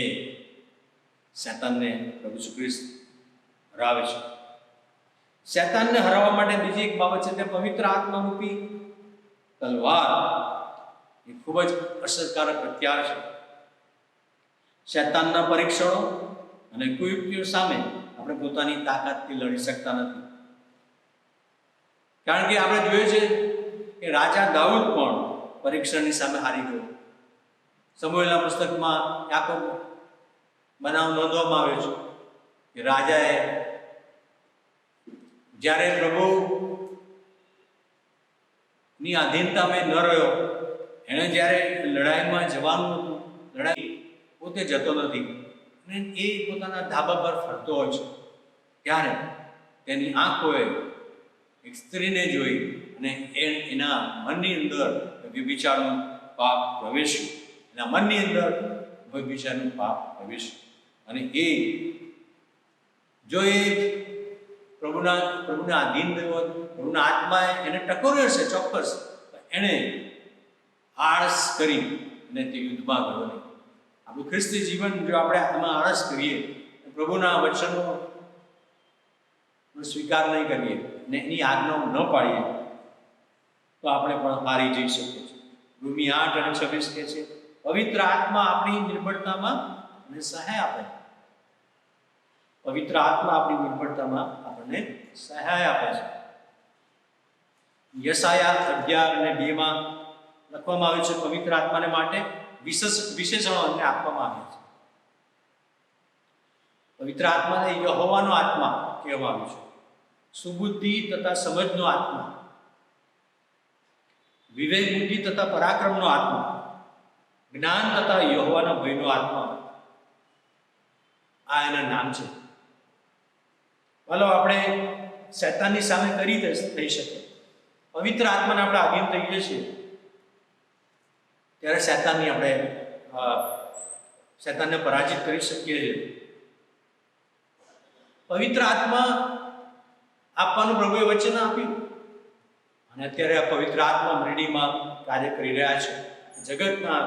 શૈતાનને પ્રભુ શ્રી ખ્રિસ્ત હરાવે છે. શૈતાનને હરાવવા માટે બીજી એક બાબત છે, તે પવિત્ર આત્મારૂપી તલવાર એ ખૂબ જ અસરકારક હથિયાર છે. શૈતાનના પરીક્ષણો અને કુયુક્તિઓ સામે આપણે પોતાની તાકાતથી લડી શકતા નથી. કારણ કે આપણે જોયું છે કે રાજા દાઉદ પણ પરીક્ષણની સામે હારી ગયો. સમુએલના પુસ્તકમાં આખો બનાવ નોંધવામાં આવ્યો છે કે રાજાએ જ્યારે પ્રભુની આધીનતામાં ન રહ્યો, એણે જ્યારે લડાઈમાં જવાનું હતું, લડાઈ પોતે જતો નથી અને એ પોતાના ધાબા પર ફરતો હોય છે, ત્યારે તેની આંખોએ એક સ્ત્રીને જોઈ અને એના મનની અંદર વ્યભિચારનું પાપ પ્રવેશ્યું. એના મનની અંદર વ્યભિચારનું પાપ પ્રવેશ્યું અને એ જો એ પ્રભુના આધીન રહ્યો, પ્રભુના આત્માએ એને ટકોર્યો છે ચોક્કસ, એણે આળસ કરી અને તે યુદ્ધમાં ગયો નહીં. આપણું ખ્રિસ્તી જીવન જો આપણે આમાં આળસ કરીએ, પ્રભુના વચનો સ્વીકાર નહીં કરીએ ને એની આજ્ઞાઓ ન પાડીએ, તો આપણે પણ હારી જઈ શકીએ છીએ. રોમી 8:26 કહે છે, પવિત્ર આત્મા આપણી નિર્બળતામાં અને સહાય આપે. પવિત્ર આત્મા આપણી નિર્બળતામાં આપણને સહાય આપે છે. યશાયા 11:2 લખવામાં આવ્યું છે, પવિત્ર આત્માને માટે વિશેષણો અમને આપવામાં આવ્યા છે. પવિત્ર આત્માને યહોવાનો આત્મા કહેવામાં આવ્યું છે. સુબુદ્ધિ તથા સમજનો આત્મા, વિવેક બુદ્ધિ તથા પરાક્રમનો આત્મા, જ્ઞાન તથા યહોવાના ભયનો આત્મા, આ એના નામ છે. ચાલો આપણે શૈતાનની સામે કરી થઈ શકે. પવિત્ર આત્માને આપણે આધીન થઈએ છીએ ત્યારે શૈતાનને પરાજિત કરી શકીએ છીએ. પવિત્ર આત્મા આપવાનું પ્રભુએ વચન આપ્યું અને અત્યારે આ પવિત્ર આત્મા મંડળીમાં કાર્ય કરી રહ્યા છે. જગતના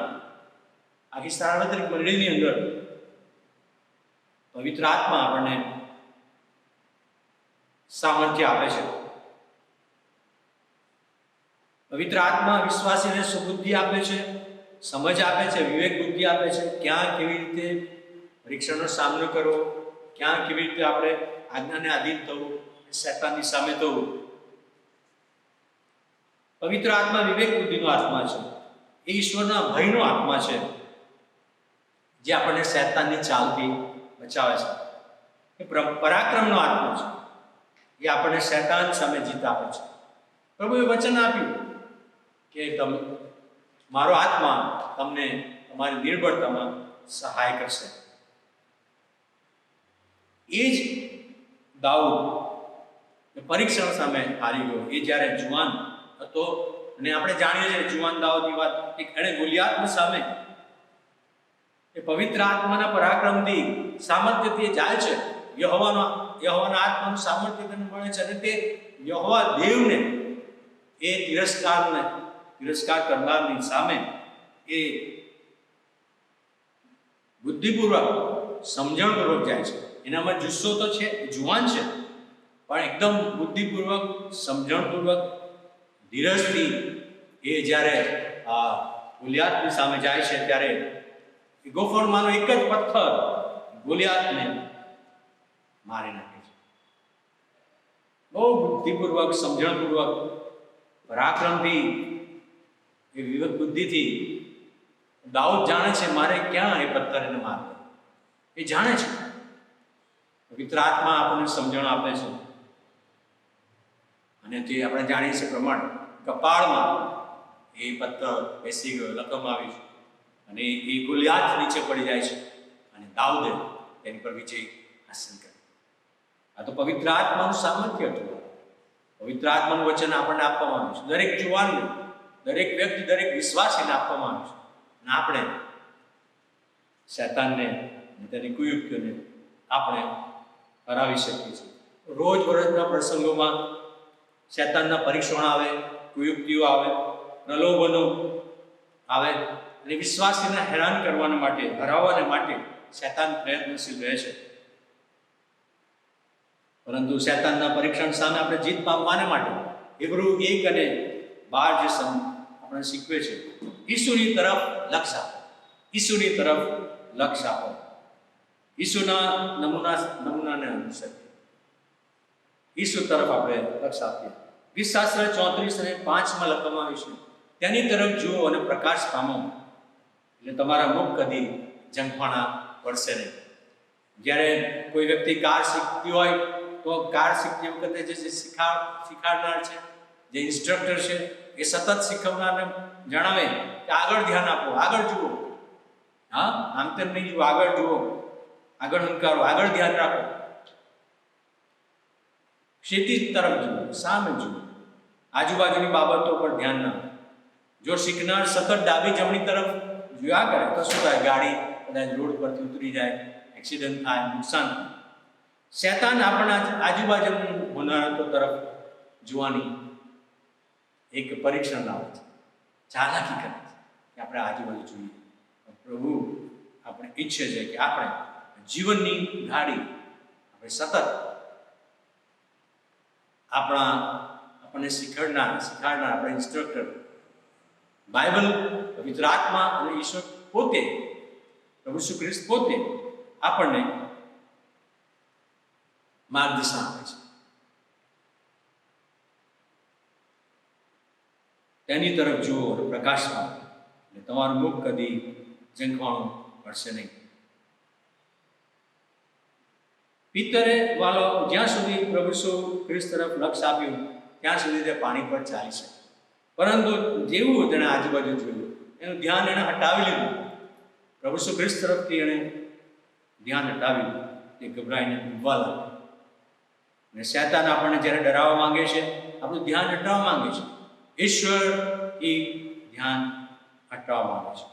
આખી સાર્વત્રિક મંડળીની અંદર પવિત્ર આત્મા આપણને સામર્થ્ય આપે છે. પવિત્ર આત્મા વિશ્વાસીને સુબુદ્ધિ આપે છે, સમજ આપે છે, વિવેક બુદ્ધિ આપે છે, ક્યાં કેવી રીતે પરીક્ષાનો સામનો કરવો, ક્યાં કેવી રીતે આપણે આજ્ઞાને આધીન થવું, શૈતાનની સામે થવું. પવિત્ર આત્મા વિવેક બુદ્ધિનો આત્મા છે. એ ઈશ્વરના ભયનો આત્મા છે, જે આપણને શૈતાનની ચાલથી બચાવે છે. એ પરાક્રમનો આત્મા છે, એ આપણને શૈતાન સામે જીત આપે છે. પ્રભુએ વચન આપ્યું કે મારો આત્મા તમને તમારી નિર્બળતામાં સહાય કરશે. એ જ દાઉદ પરીક્ષણ સામે હારી ગયો. એ જ્યારે જુવાન હતો, અને આપણે જાણીએ છીએ જુવાન દાઉદની વાત, કે એણે ગોલિયાતની સામે એ પવિત્ર આત્માના પરાક્રમથી, સામર્થ્યથી જાય છે. યહોવાના આત્માનું સામર્થ્ય તેને મળે છે અને તે યહોવા દેવને, એ તિરસ્કાર કરનારની સામે એ બુદ્ધિપૂર્વક, સમજણપૂર્વક જાય છે. એનામાં જુસ્સો તો છે, જુવાન છે, પણ એકદમ બુદ્ધિપૂર્વક, સમજણપૂર્વક, ધીરજથી એ જ્યારે આ ગોલિયાતની સામે જાય છે, ત્યારે એ ગોફણમાંનો એક જ પથ્થર ગોલિયાતને મારી નાખે છે. બહુ બુદ્ધિપૂર્વક, સમજણપૂર્વક, પરાક્રમથી, એ વિવેક બુદ્ધિથી દાઉદ જાણે છે મારે ક્યાં એ પથ્થર એને મારવો. એ જાણે છે. પવિત્ર આત્મા આપણને સમજણ આપે છે અને તે આપણે જાણીએ છીએ પ્રમાણે કપાળમાં એ પથ્થર બેસી ગયો, લખવામાં આવ્યું છે. અને એ ગોલિયાત નીચે પડી જાય છે અને દાઉદે તેની પર વિજય હાંસલ કર્યો. આ તો પવિત્ર આત્માનું સામર્થ્ય હતું. પવિત્ર આત્માનું વચન આપણને આપવામાં આવ્યું છે, દરેક જુવાનને, દરેક વ્યક્તિ, દરેક વિશ્વાસીને આપવામાં આવ્યું છે. અને આપણે શૈતાનને અને તેની કુયુક્તિઓને આપણે હરાવી શકીએ છીએ. રોજબરોજના પ્રસંગોમાં શૈતાનના પરીક્ષણ આવે, કુયુક્તિઓ આવે, પ્રલોભનો આવે અને વિશ્વાસીને હેરાન કરવાને માટે, હરાવવાને માટે શૈતાન પ્રયત્નશીલ રહે છે. પરંતુ શૈતાનના પરીક્ષણ સામે આપણે જીત પામવાને માટે હિબ્રુ 1:12 જે આપણે શીખવે છે, ઈસુની તરફ લક્ષ આપો, ઈસુની તરફ લક્ષ આપો, ઈસુના નમૂનાને અનુસરીએ, ઈસુ તરફ આપણે લક્ષ આપીએ. ગીતશાસ્ત્ર 34:5 લખવામાં આવ્યું છે, તેની તરફ જુઓ અને પ્રકાશ પામો, એટલે તમારા મુખ કદી ઝંખવાણા પડશે નહીં. જ્યારે કોઈ વ્યક્તિ કાર શીખતી હોય તો કાર શીખતી વખતે જે શીખાડનાર છે, જે ઇન્સ્ટ્રક્ટર છે, એ સતત શીખવનારને જણાવે કે આગળ ધ્યાન આપો, આગળ જુઓ, હા આમ તેમ નહીં જુઓ, આગળ જુઓ, આગળ હંકારો, આગળ ધ્યાન રાખો, ક્ષિતિજ તરફ જુઓ, સામે જુઓ, આજુબાજુની બાબતો પર ધ્યાન ના આપો. જો શીખનાર સતત ડાબી જમણી તરફ જોયા કરે તો શું થાય? ગાડી કદાચ રોડ પરથી ઉતરી જાય, એક્સિડન્ટ થાય, નુકસાન થાય. શૈતાન આપણા આજુબાજુની હોનારતો તરફ જોવાની એક પરીક્ષણ લાવે છે, ચાલાકી કરે છે કે આપણે આજુબાજુ જોઈએ. પ્રભુ આપણે ઈચ્છે છે કે આપણે જીવનની ગાડી આપણે સતત આપણને શીખવાડનાર આપણે ઇન્સ્ટ્રક્ટર બાઇબલ, પવિત્ર આત્મા અને ઈશ્વર પોતે, પ્રભુ શ્રી ખ્રિસ્ત પોતે આપણને માર્ગદર્શન આપે છે. તેની તરફ જુઓ અને પ્રકાશ પામો, એટલે તમારું મુખ કદી ઝંખવાણું પડશે નહીં. પિતરે વાલો જ્યાં સુધી પ્રભુ શ્રી ખ્રિસ્ત તરફ લક્ષ આપ્યું ત્યાં સુધી તે પાણી પર ચાલી શકે, પરંતુ જેવું તેણે આજુબાજુ જોયું એનું ધ્યાન એણે હટાવી લીધું, પ્રભુ શ્રી ખ્રિસ્ત તરફથી એણે ધ્યાન હટાવી લીધું, તે ગભરાઈને ડૂબવા લાગ્યો. અને શૈતાન આપણને જ્યારે ડરાવવા માંગે છે, આપણું ધ્યાન હટાવવા માંગે છે, ઈશ્વરથી ધ્યાન હટાવવા માંગે છે,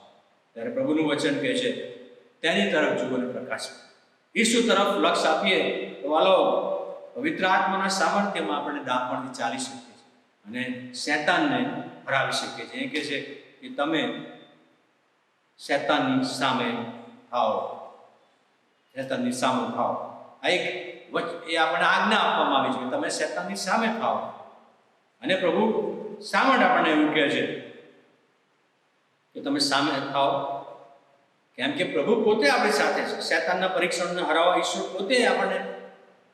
ત્યારે પ્રભુનું વચન કહે છે તેની તરફ જુઓ અને પ્રકાશ. ઈસુ તરફ લક્ષ આપીએ તો વાલો પવિત્ર આત્માના સામર્થ્યમાં આપણે ડાપણથી ચાલી શકીએ છીએ અને શૈતાનને હરાવી શકીએ છીએ. એ કહે છે કે તમે શૈતાનની સામે થાઓ, શૈતાનની સામે થાઓ. આ એક એ આપણને આજ્ઞા આપવામાં આવી છે કે તમે શૈતાનની સામે થાઓ. અને પ્રભુ શા માટે આપણને એવું કહે છે કે તમે સામે થાઓ? કેમ કે પ્રભુ પોતે આપણી સાથે છે. શૈતાનના પરીક્ષણને હરાવવા ઈશ્વર પોતે આપણને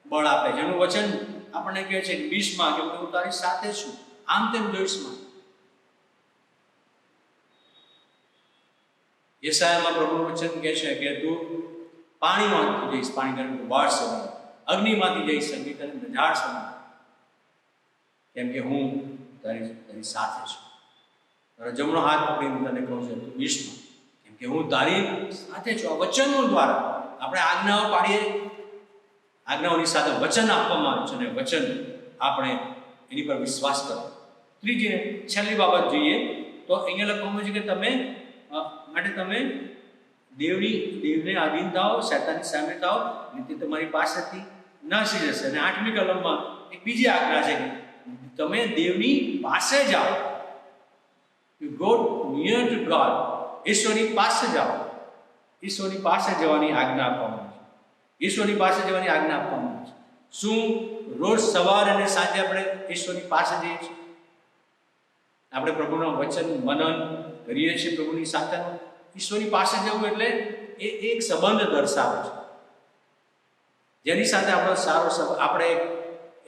બળ આપે છે. એનું વચન આપણને કહે છે કે 20માં કે હું તારી સાથે છું, આમ તેમ જોઈશમાં. યશાયામાં પ્રભુનું વચન કહે છે કે તું પાણીમાંથી જઈશ, પાણી કરીને બાળ સમાન, અગ્નિમાંથી જઈશ, અગ્નિ તને ઝાડ સમાન, કેમ કે હું તારી સાથે છું. તારો જમણો હાથ પકડીને તને કહું છું તું 20માં, કેમ કે હું તારી સાથે છું. આ વચનો દ્વારા આપણે આજ્ઞાઓ પાડીએ, આજ્ઞાઓની સાથે વચન આપવામાં આવ્યું છે અને વચન આપણે એની પર વિશ્વાસ કરો. ત્રીજી છેલ્લી બાબત જોઈએ તો અહીંયા લખવામાં છે કે તમે દેવને આધીન થાઓ, શૈતાનની સામે થાઓ અને તે તમારી પાસેથી નાસી જશે. અને 8મી કલમમાં એક બીજી આજ્ઞા છે કે તમે દેવની પાસે જાઓ. You go near to God. ઈશ્વરની પાસે જાઓ. ઈશ્વરની પાસે જવાની આજ્ઞા આપવામાં આવે છે. ઈશ્વરની પાસે જવાની આજ્ઞા આપવામાં આવે છે. શું રોજ સવારે અને સાંજે આપણે ઈશ્વરની પાસે જઈએ છીએ? આપણે પ્રભુના વચન મનન કરીએ છીએ પ્રભુની સાથે. ઈશ્વરની પાસે જવું એટલે એ એક સંબંધ દર્શાવે છે, જેની સાથે આપણો સારો સંબંધ, આપણે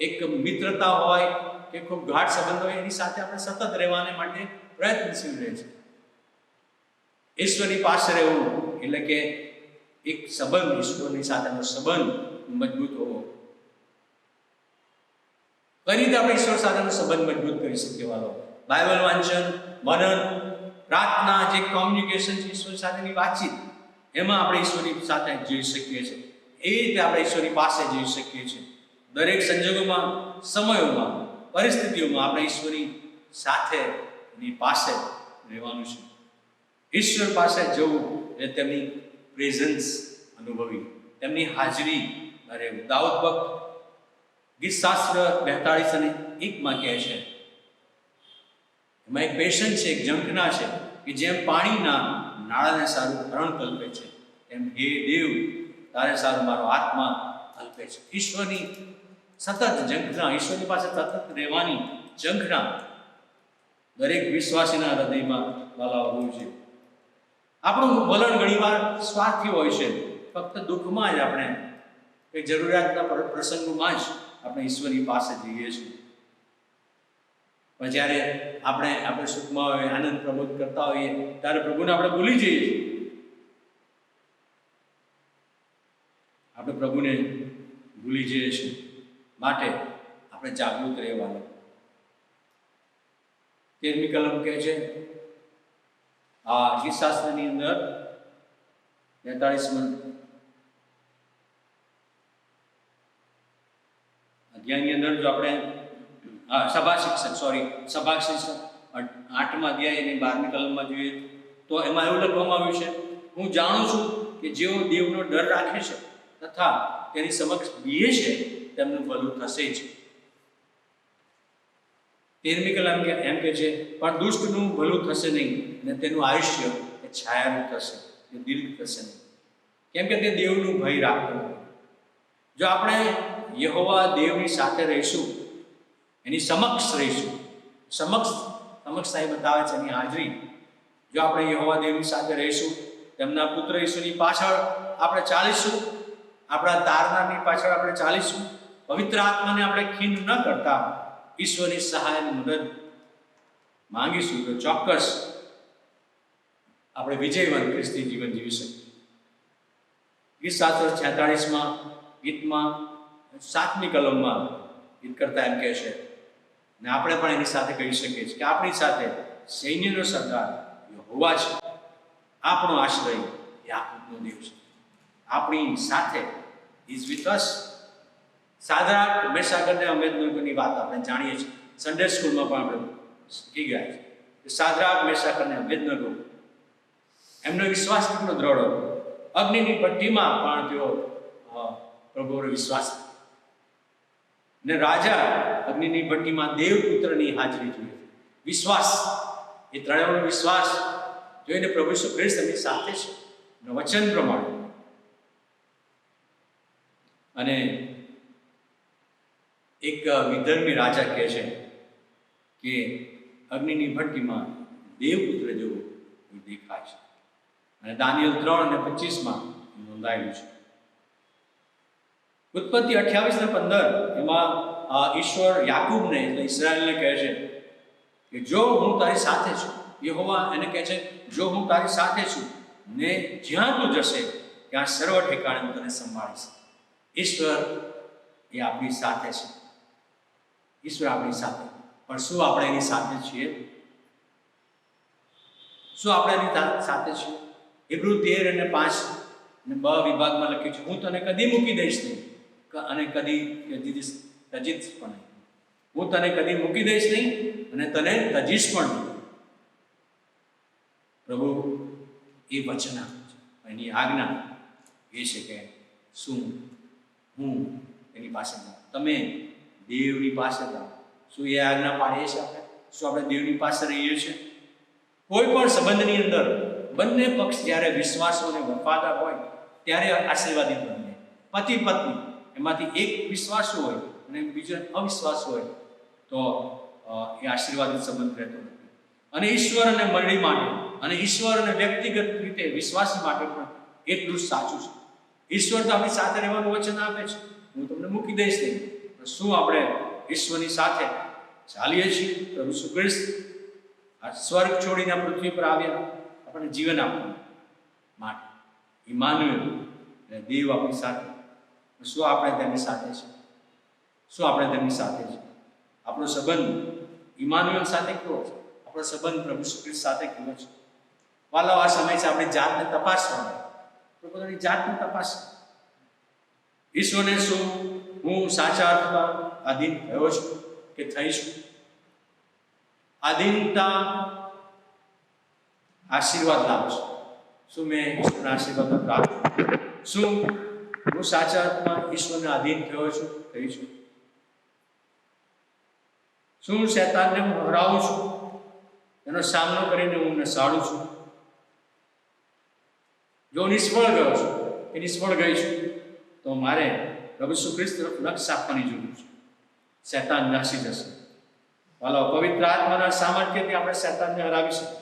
એક મિત્રતા હોય કે ખૂબ ગાઢ સંબંધ હોય, એની સાથે આપણે સતત રહેવાને માટે પ્રયત્નશીલ રહે છે. ઈશ્વરની પાસે રહેવું એટલે કે એક સંબંધ, ઈશ્વરની સાથેનો સંબંધ મજબૂત હોવો. કઈ રીતે આપણે ઈશ્વર સાથેનો સંબંધ મજબૂત કરી શકીએ? વાલો બાઇબલ વાંચન, મનન, પ્રાર્થના, જે કોમ્યુનિકેશન છે, ઈશ્વર સાથેની વાતચીત, એમાં આપણે ઈશ્વરની સાથે જઈ શકીએ છીએ. એ રીતે આપણે ઈશ્વરની પાસે જઈ શકીએ છીએ. દરેક સંજોગોમાં, સમયોમાં, પરિસ્થિતિઓમાં આપણે ઈશ્વરની સાથે એની પાસે રહેવાનું છે. ઈશ્વર પાસે જવું એટલે તેમની પ્રેઝન્સ અનુભવી, તેમની હાજરી રહેવું. દાઉદ ભક્ત ગીતશાસ્ત્ર 42:1 કહે છે, એમાં એક પેશન છે, એક ઝંખના છે કે જેમ પાણીના નાળાને સારું હરણ કલ્પે છે, એમ હે દેવ તારે સારું મારો આત્મા કલ્પે છે. ઈશ્વરની સતત ઝંખના, ઈશ્વરની પાસે સતત રહેવાની ઝંખના દરેક વિશ્વાસીના હૃદયમાં વાલા હોવું છે. આપણું વલણ ઘણીવાર સ્વાર્થી હોય છે. ફક્ત દુઃખમાં જ આપણે કે જરૂરિયાતના પ્રસંગોમાં જ આપણે ઈશ્વરની પાસે જઈએ છીએ. પણ જ્યારે આપણે સુખમાં હોઈએ, આનંદ પ્રમોદ કરતા હોઈએ, ત્યારે પ્રભુને આપણે ભૂલી જઈએ છીએ. આપણે પ્રભુને ભૂલી જઈએ છીએ. માટે આપણે જાગૃત રહેવાનું. 13મી કલમ કહે છે, આ ગીતશાસ્ત્રની અંદર 43 અધ્યાયની અંદર જો આપણે સભા શિક્ષક 8મા અધ્યાય અને 12મી કલમમાં જોઈએ તો એમાં એવું લખવામાં આવ્યું છે, હું જાણું છું કે જેઓ દેવનો ડર રાખે છે તથા તેની સમક્ષ બીએ છે તેમનું ભલું થશે જ. 13મી કલમ એમ કે છે, પણ દુષ્ટનું ભલું થશે નહીં અને તેનું આયુષ્ય એ છાયાનું થશે, એ દીર્ઘ થશે નહીં, કેમ કે તે દેવનું ભય રાખતો નથી. જો આપણે યહોવા દેવની સાથે રહીશું, એની સમક્ષ રહીશું, સમક્ષ સાહેબ બતાવે છે એની હાજરી. જો આપણે યહોવા દેવની સાથે રહીશું, તેમના પુત્ર ઈસુની પાછળ આપણે ચાલીશું, આપણા તારનારની પાછળ આપણે ચાલીશું, પવિત્ર આત્માને આપણે ખીન ન કરતા ઈશ્વરની સહાયની મદદ માંગીશું, તો ચોક્કસ આપણે વિજયવંત ખ્રિસ્તી જીવન જીવી શકીએ. ગીતશાસ્ત્ર 46માં ગીતમાં 7મી કલમમાં ગીત કરતા એમ કહે છે, અને આપણે પણ એની સાથે કહી શકીએ છીએ કે આપણી સાથે સૈન્યનો સરદાર યહોવા છે, આપણો આશ્રય યાકૂબનો દેવ છે, આપણી સાથે ઇઝ વિથ અસ. સાદરાક, મેશાક અને અબેદનગોની વાત આપણે જાણીએ છીએ, સન્ડે સ્કૂલમાં પણ આપણે શીખી ગયા છે કે સાદરાક, મેશાક અને અબેદનગો, એમનો વિશ્વાસ કેટલો દ્રઢ હતો. અગ્નિની ભઠ્ઠીમાં પણ તેઓ પ્રભુનો વિશ્વાસ, ને રાજા અગ્નિની ભઠ્ઠીમાં દેવપુત્રની હાજરી જોઈએ. વિશ્વાસ, એ ત્રણેયનો વિશ્વાસ જોઈને પ્રભુ ઈસુ ખ્રિસ્ત એમની સાથે છે વચન પ્રમાણે. અને એક વિધર્મી રાજા કહે છે કે અગ્નિની ભઠ્ઠીમાં દેવપુત્ર જેવો દેખાય છે, અને દાનિયેલ 3:25માં નોંધાયેલું છે. ઉત્પત્તિ 28:15 એમાં ઈશ્વર યાકૂબને એટલે ઇઝરાયલને કહે છે કે જો હું તારી સાથે છું, યહોવા એને કહે છે, જો હું તારી સાથે છું ને જ્યાં તું જશે ત્યાં સર્વ ઠેકાણે હું તને સંભાળીશ. ઈશ્વર એ આપણી સાથે છે, ઈશ્વર આપણી સાથે. પણ શું આપણે એની સાથે છીએ? શું આપણે એની સાથે છીએ? હિબ્રુ 13:5 અને 2 વિભાગમાં લખ્યું છે, હું તને કદી મૂકી દઈશ નહીં અને કદી તજીશ પણ નહીં. હું તને કદી મૂકી દઈશ નહીં અને તને તજીશ પણ નહીં. પ્રભુ એ વચન આપે છે, એની આજ્ઞા એ છે કે શું હું એની પાસે જાઉં, તમે દેવની પાસે જાઓ. શું એ આજ્ઞા પાડીએ છીએ આપણે? શું આપણે દેવની પાસે રહીએ છીએ? કોઈ પણ સંબંધની અંદર બંને પક્ષ જ્યારે વિશ્વાસુ અને વફાદાર હોય ત્યારે આશીર્વાદિત બને. પતિ પત્ની એમાંથી એક વિશ્વાસુ હોય અને બીજો અવિશ્વાસુ હોય તો એ આશીર્વાદિત સંબંધ રહેતો નથી. અને ઈશ્વર અને મંડળી માટે અને ઈશ્વર અને વ્યક્તિગત રીતે વિશ્વાસી માટે પણ એટલું જ સાચું છે. ઈશ્વર તો આપણી સાથે રહેવાનું વચન આપે છે, હું તમને મૂકી દઈશ નહીં. શું આપણે ઈશ્વરની સાથે ચાલીએ છીએ? પ્રભુ ઈસુ ખ્રિસ્ત આ સ્વર્ગ છોડીને પૃથ્વી પર આવ્યા આપણને જીવન આપવા માટે. ઇમાનુએલ એટલે દેવ આપણી સાથે. શું આપણે તેમની સાથે છે? શું આપણે તેમની સાથે છે? આપણો સંબંધ ઇમાનુએલ સાથે કેવો છે? આપણો આપણો સંબંધ પ્રભુ ઈસુ ખ્રિસ્ત સાથે કેવો છે. વાલાઓ, આ સમય છે આપણી જાતને તપાસવાનો. પોતાની જાતને તપાસ. ઈશ્વરને શું હું સાચા અર્થમાં આધીન થયો છું કે થઈ છું? આધીનતા આશીર્વાદ લાવશે. શું મેં ઈશ્વરના આશીર્વાદ પ્રાપ્ત? શું હું સાચા અર્થમાં ઈશ્વરને આધીન થયો છું, થઈ છું? શું શૈતાનને હું હરાવું છું, એનો સામનો કરીને હું નસાડું છું? જો નિષ્ફળ ગયો છું કે નિષ્ફળ ગઈ છું તો મારે પ્રભુ ઈસુ ખ્રિસ્ત તરફ લક્ષ આપવાની જરૂર છે. શૈતાન નાસી જશે. વાલો, પવિત્ર આત્માના સામર્થ્યથી આપણે શૈતાનને હરાવી શકીએ.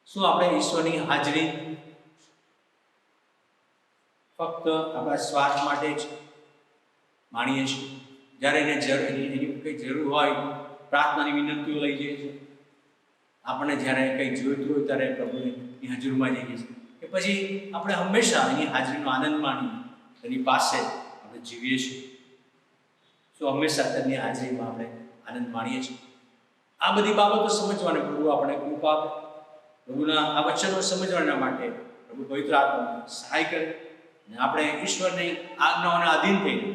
શું આપણે ઈશ્વરની હાજરી ફક્ત આપણા સ્વાર્થ માટે જ માણીએ છીએ? જ્યારે એની કંઈ જરૂર હોય પ્રાર્થનાની વિનંતીઓ લઈ જઈએ છીએ. આપણને જ્યારે કંઈ જોઈતું હોય ત્યારે પ્રભુની હાજરીમાં જઈએ છીએ કે પછી આપણે હંમેશા એની હાજરીનો આનંદ માણીએ તેની પાસે આપણે જીવીએ છીએ? શું હંમેશા તેની હાજરીમાં આપણે આનંદ માણીએ છીએ? આ બધી બાબતો સમજવાને પ્રભુ આપણે કૃપા આપે. પ્રભુના આ વચનો સમજવાના માટે પ્રભુ પવિત્ર આત્માને સહાય કરે અને આપણે ઈશ્વરની આજ્ઞાઓને આધીન થઈને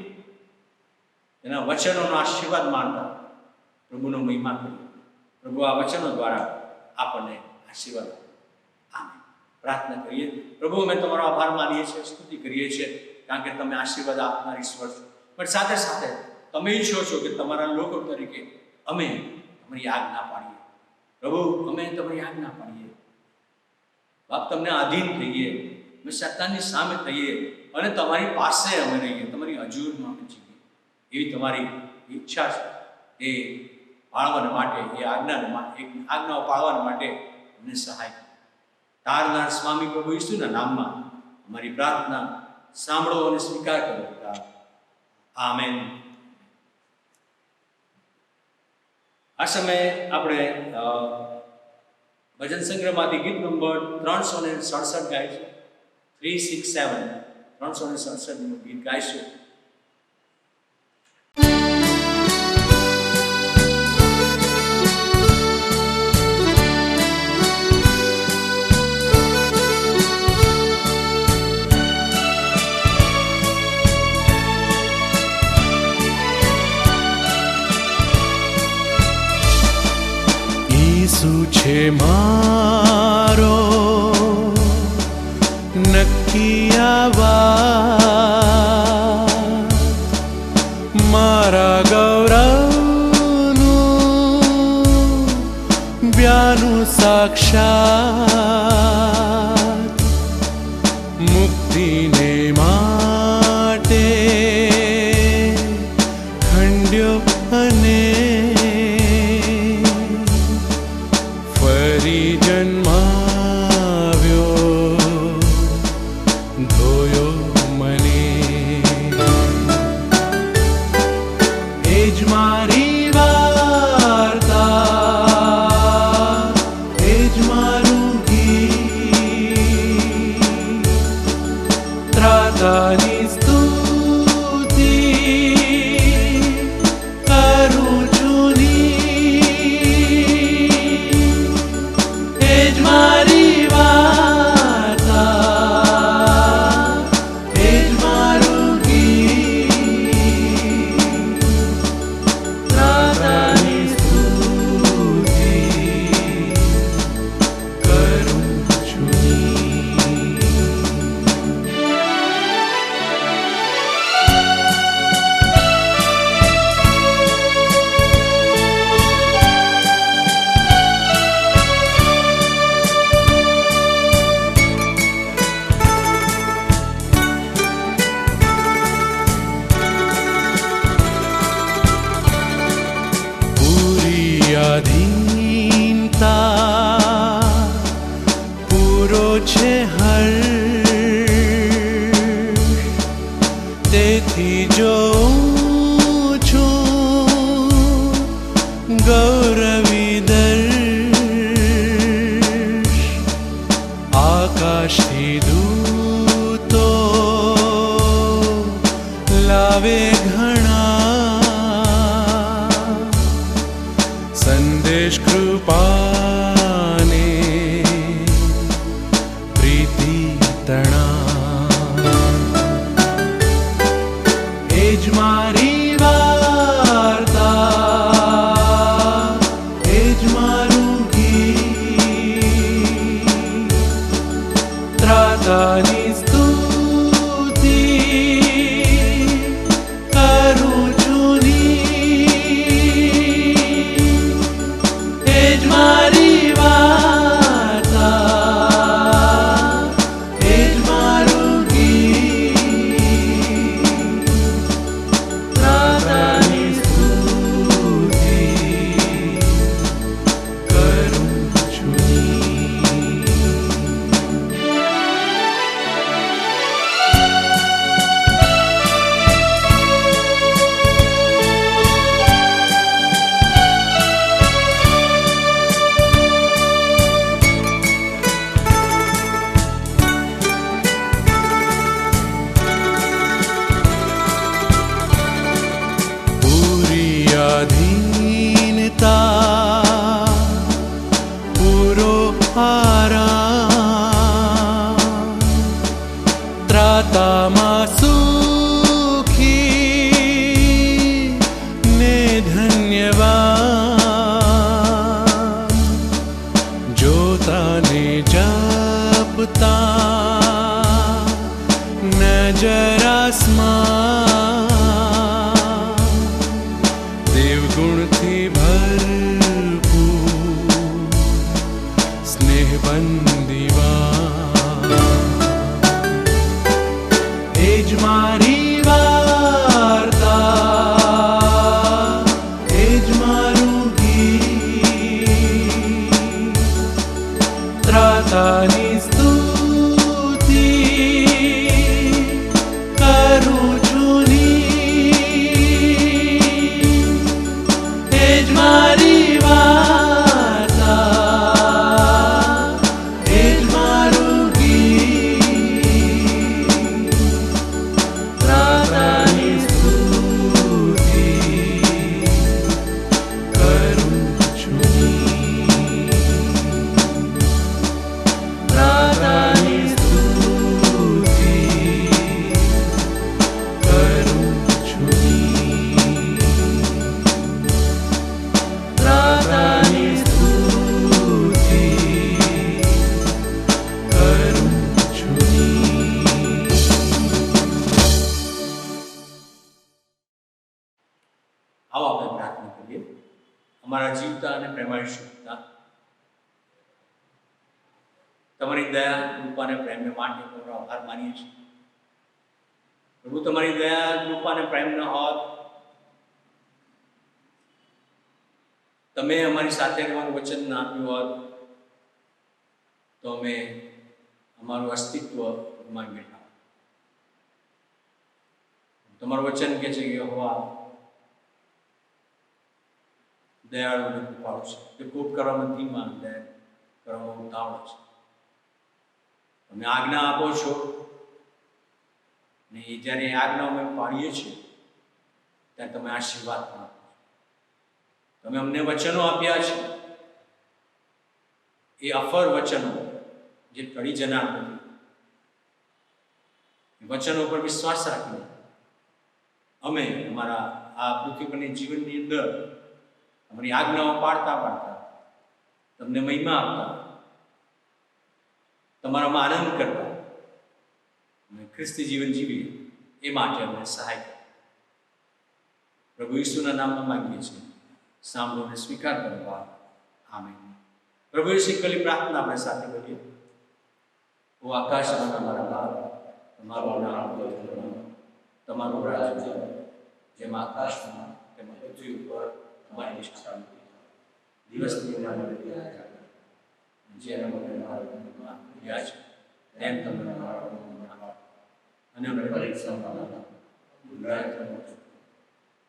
એના વચનોનો આશીર્વાદ માનતા પ્રભુનો મહિમા કરીએ. પ્રભુ આ વચનો દ્વારા આપણને આશીર્વાદ આપે. આમેન. પ્રાર્થના કરીએ. પ્રભુ, અમે તમારો આભાર માનીએ છીએ, સ્તુતિ કરીએ છીએ, કારણ કે તમે આશીર્વાદ આપનાર ઈશ્વર છો. પણ સાથે સાથે તમે ઈચ્છો છો કે તમારા લોકો તરીકે અમે તમારી આજ્ઞા પાડીએ. પ્રભુ, અમે તમારી આજ્ઞા પાડીએ. બાપ, તમને આધીન થઈએ, અમે શૈતાનની સામે થઈએ અને તમારી પાસે અમે રહીએ, તમારી હજુરમાં અમે જીવીએ. એવી તમારી ઈચ્છા છે. એ પાળવાને માટે, એ આજ્ઞાઓ પાળવાને માટે અમને સહાય કરો. તારનાર સ્વામી પ્રભુ ઈસુના નામમાં અમારી પ્રાર્થના સાંભળો અને સ્વીકાર કરો. આમેન. આ સમયે આપણે ભજન સંગ્રહમાંથી ગીત નંબર 367 ગાઈશું. 367 367 ગીત ગાઈશું. ઈસુ છે મારો નક્કી આવાજ, મારા ગૌરવનું બ્યાનું સાક્ષાત, મુક્તિને માટે ખંડ્યો અને ફરી જન્માવ્યો, ધોયો મને. એ જ મારી વાર્તા, એ જ મારું ગીત, ત્રાતાની સ્તુતિ કરું છું ની. એ જ મારી વાર્તા, એ જ મારું ગીત, ત્રાતાની સ્તુતિ કરું છું ની. પૂરી આધીનતા, પૂરો છે હર્ષ, તેથી જોઉં છું ગૌરવી દર્શ. આકાશથી દૂતો લાવે ઘણા સંદેશ ત્રાતાની સ્તુતિ કરું છું ની. એ જ મારી વાર્તા, એ જ મારું ગીત. ત્રાતાની સ્તુતિ કરું છું ની. પૂરી આધીનતા, પૂરો આરામ, ત્રાતામાં સુખી ને ધન્યવાદ. જોતા ને જપતા નજર આસમાન, દેવગુણથી ભરપૂર સ્નેહ બંદીવાન. એ જ મારી વાર્તા, એ જ મારું ગીત. ત્રાતાની સ્તુતિ કરું છું ની. એ જ મારી વાર્તા, એ જ મારું ગીત. ત્રાતાની સ્તુતિ કરું છું ની. ત્રાતાની સ્તુતિ કરું છું ની. ત્રાતાની સ્તુતિ કરું છું ની. આવો આપણે પ્રાર્થના કરીએ. અમારા જીવતા અને પ્રેમાળ પિતા, તમારી દયા, કૃપા અને પ્રેમને માટે તમારો આભાર માનીએ છીએ. પ્રભુ, તમારી દયા, કૃપા અને પ્રેમ ન હોત, તમે અમારી સાથે રહેવાનું વચન ના આપ્યું હોત, તો અમે અમારું અસ્તિત્વ ગુમાવી બેઠા હોત. તમારું વચન કહે છે કે યહોવા દયાળુ અને કૃપાળુ છે, તે કોપ કરવામાં ધીમા, દયા કરવામાં ઉતાવળ છે. તમે આજ્ઞા આપો છો ને એ જ્યારે આજ્ઞા અમે પાડીએ છીએ ત્યારે તમે આશીર્વાદ પણ આપો છો. તમે અમને વચનો આપ્યા છે, એ અફર વચનો જે ટળી જનાર નથી. એ વચનો પર વિશ્વાસ રાખીને અમે અમારા આ પૃથ્વી પરની જીવનની અંદર અમારી આજ્ઞાઓ પાડતા પાડતા તમને મહિમા આપતા, તમારામાં આનંદ કરતા અમે ખ્રિસ્તી જીવન જીવીએ એ માટે અમને સહાય કરો. પ્રભુ ઈસુના નામમાં માંગીએ છીએ, સાંભળો અને સ્વીકાર કરવા. આમેન. પ્રભુ શીખેલી પ્રાર્થના આપણે સાથે કરીએ. ઓ આકાશમાં તમારા બાપ, તમારું નામ પવિત્ર, તમારું રાજ્ય જેમ આકાશમાં તેમ પૃથ્વી ઉપર તમારી નિષ્ઠા દિવસની જેમ તેમ તમે અને અમને પરીક્ષામાં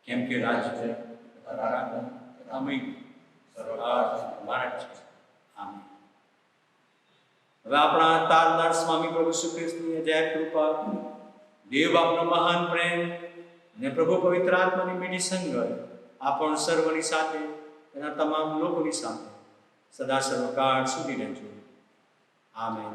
કેમ કે રાજ્ય મારા છે. આમેન. હવે આપણા તારનાર સ્વામી પ્રભુ શ્રી કૃષ્ણની જય કૃપા, દેવ આપનો મહાન પ્રેમ અને પ્રભુ પવિત્ર આત્માની મીઠી સંગત આપણ સર્વની સાથે તેના તમામ લોકોની સાથે સદા સર્વકાળ સુધી રહેજો. આમેન.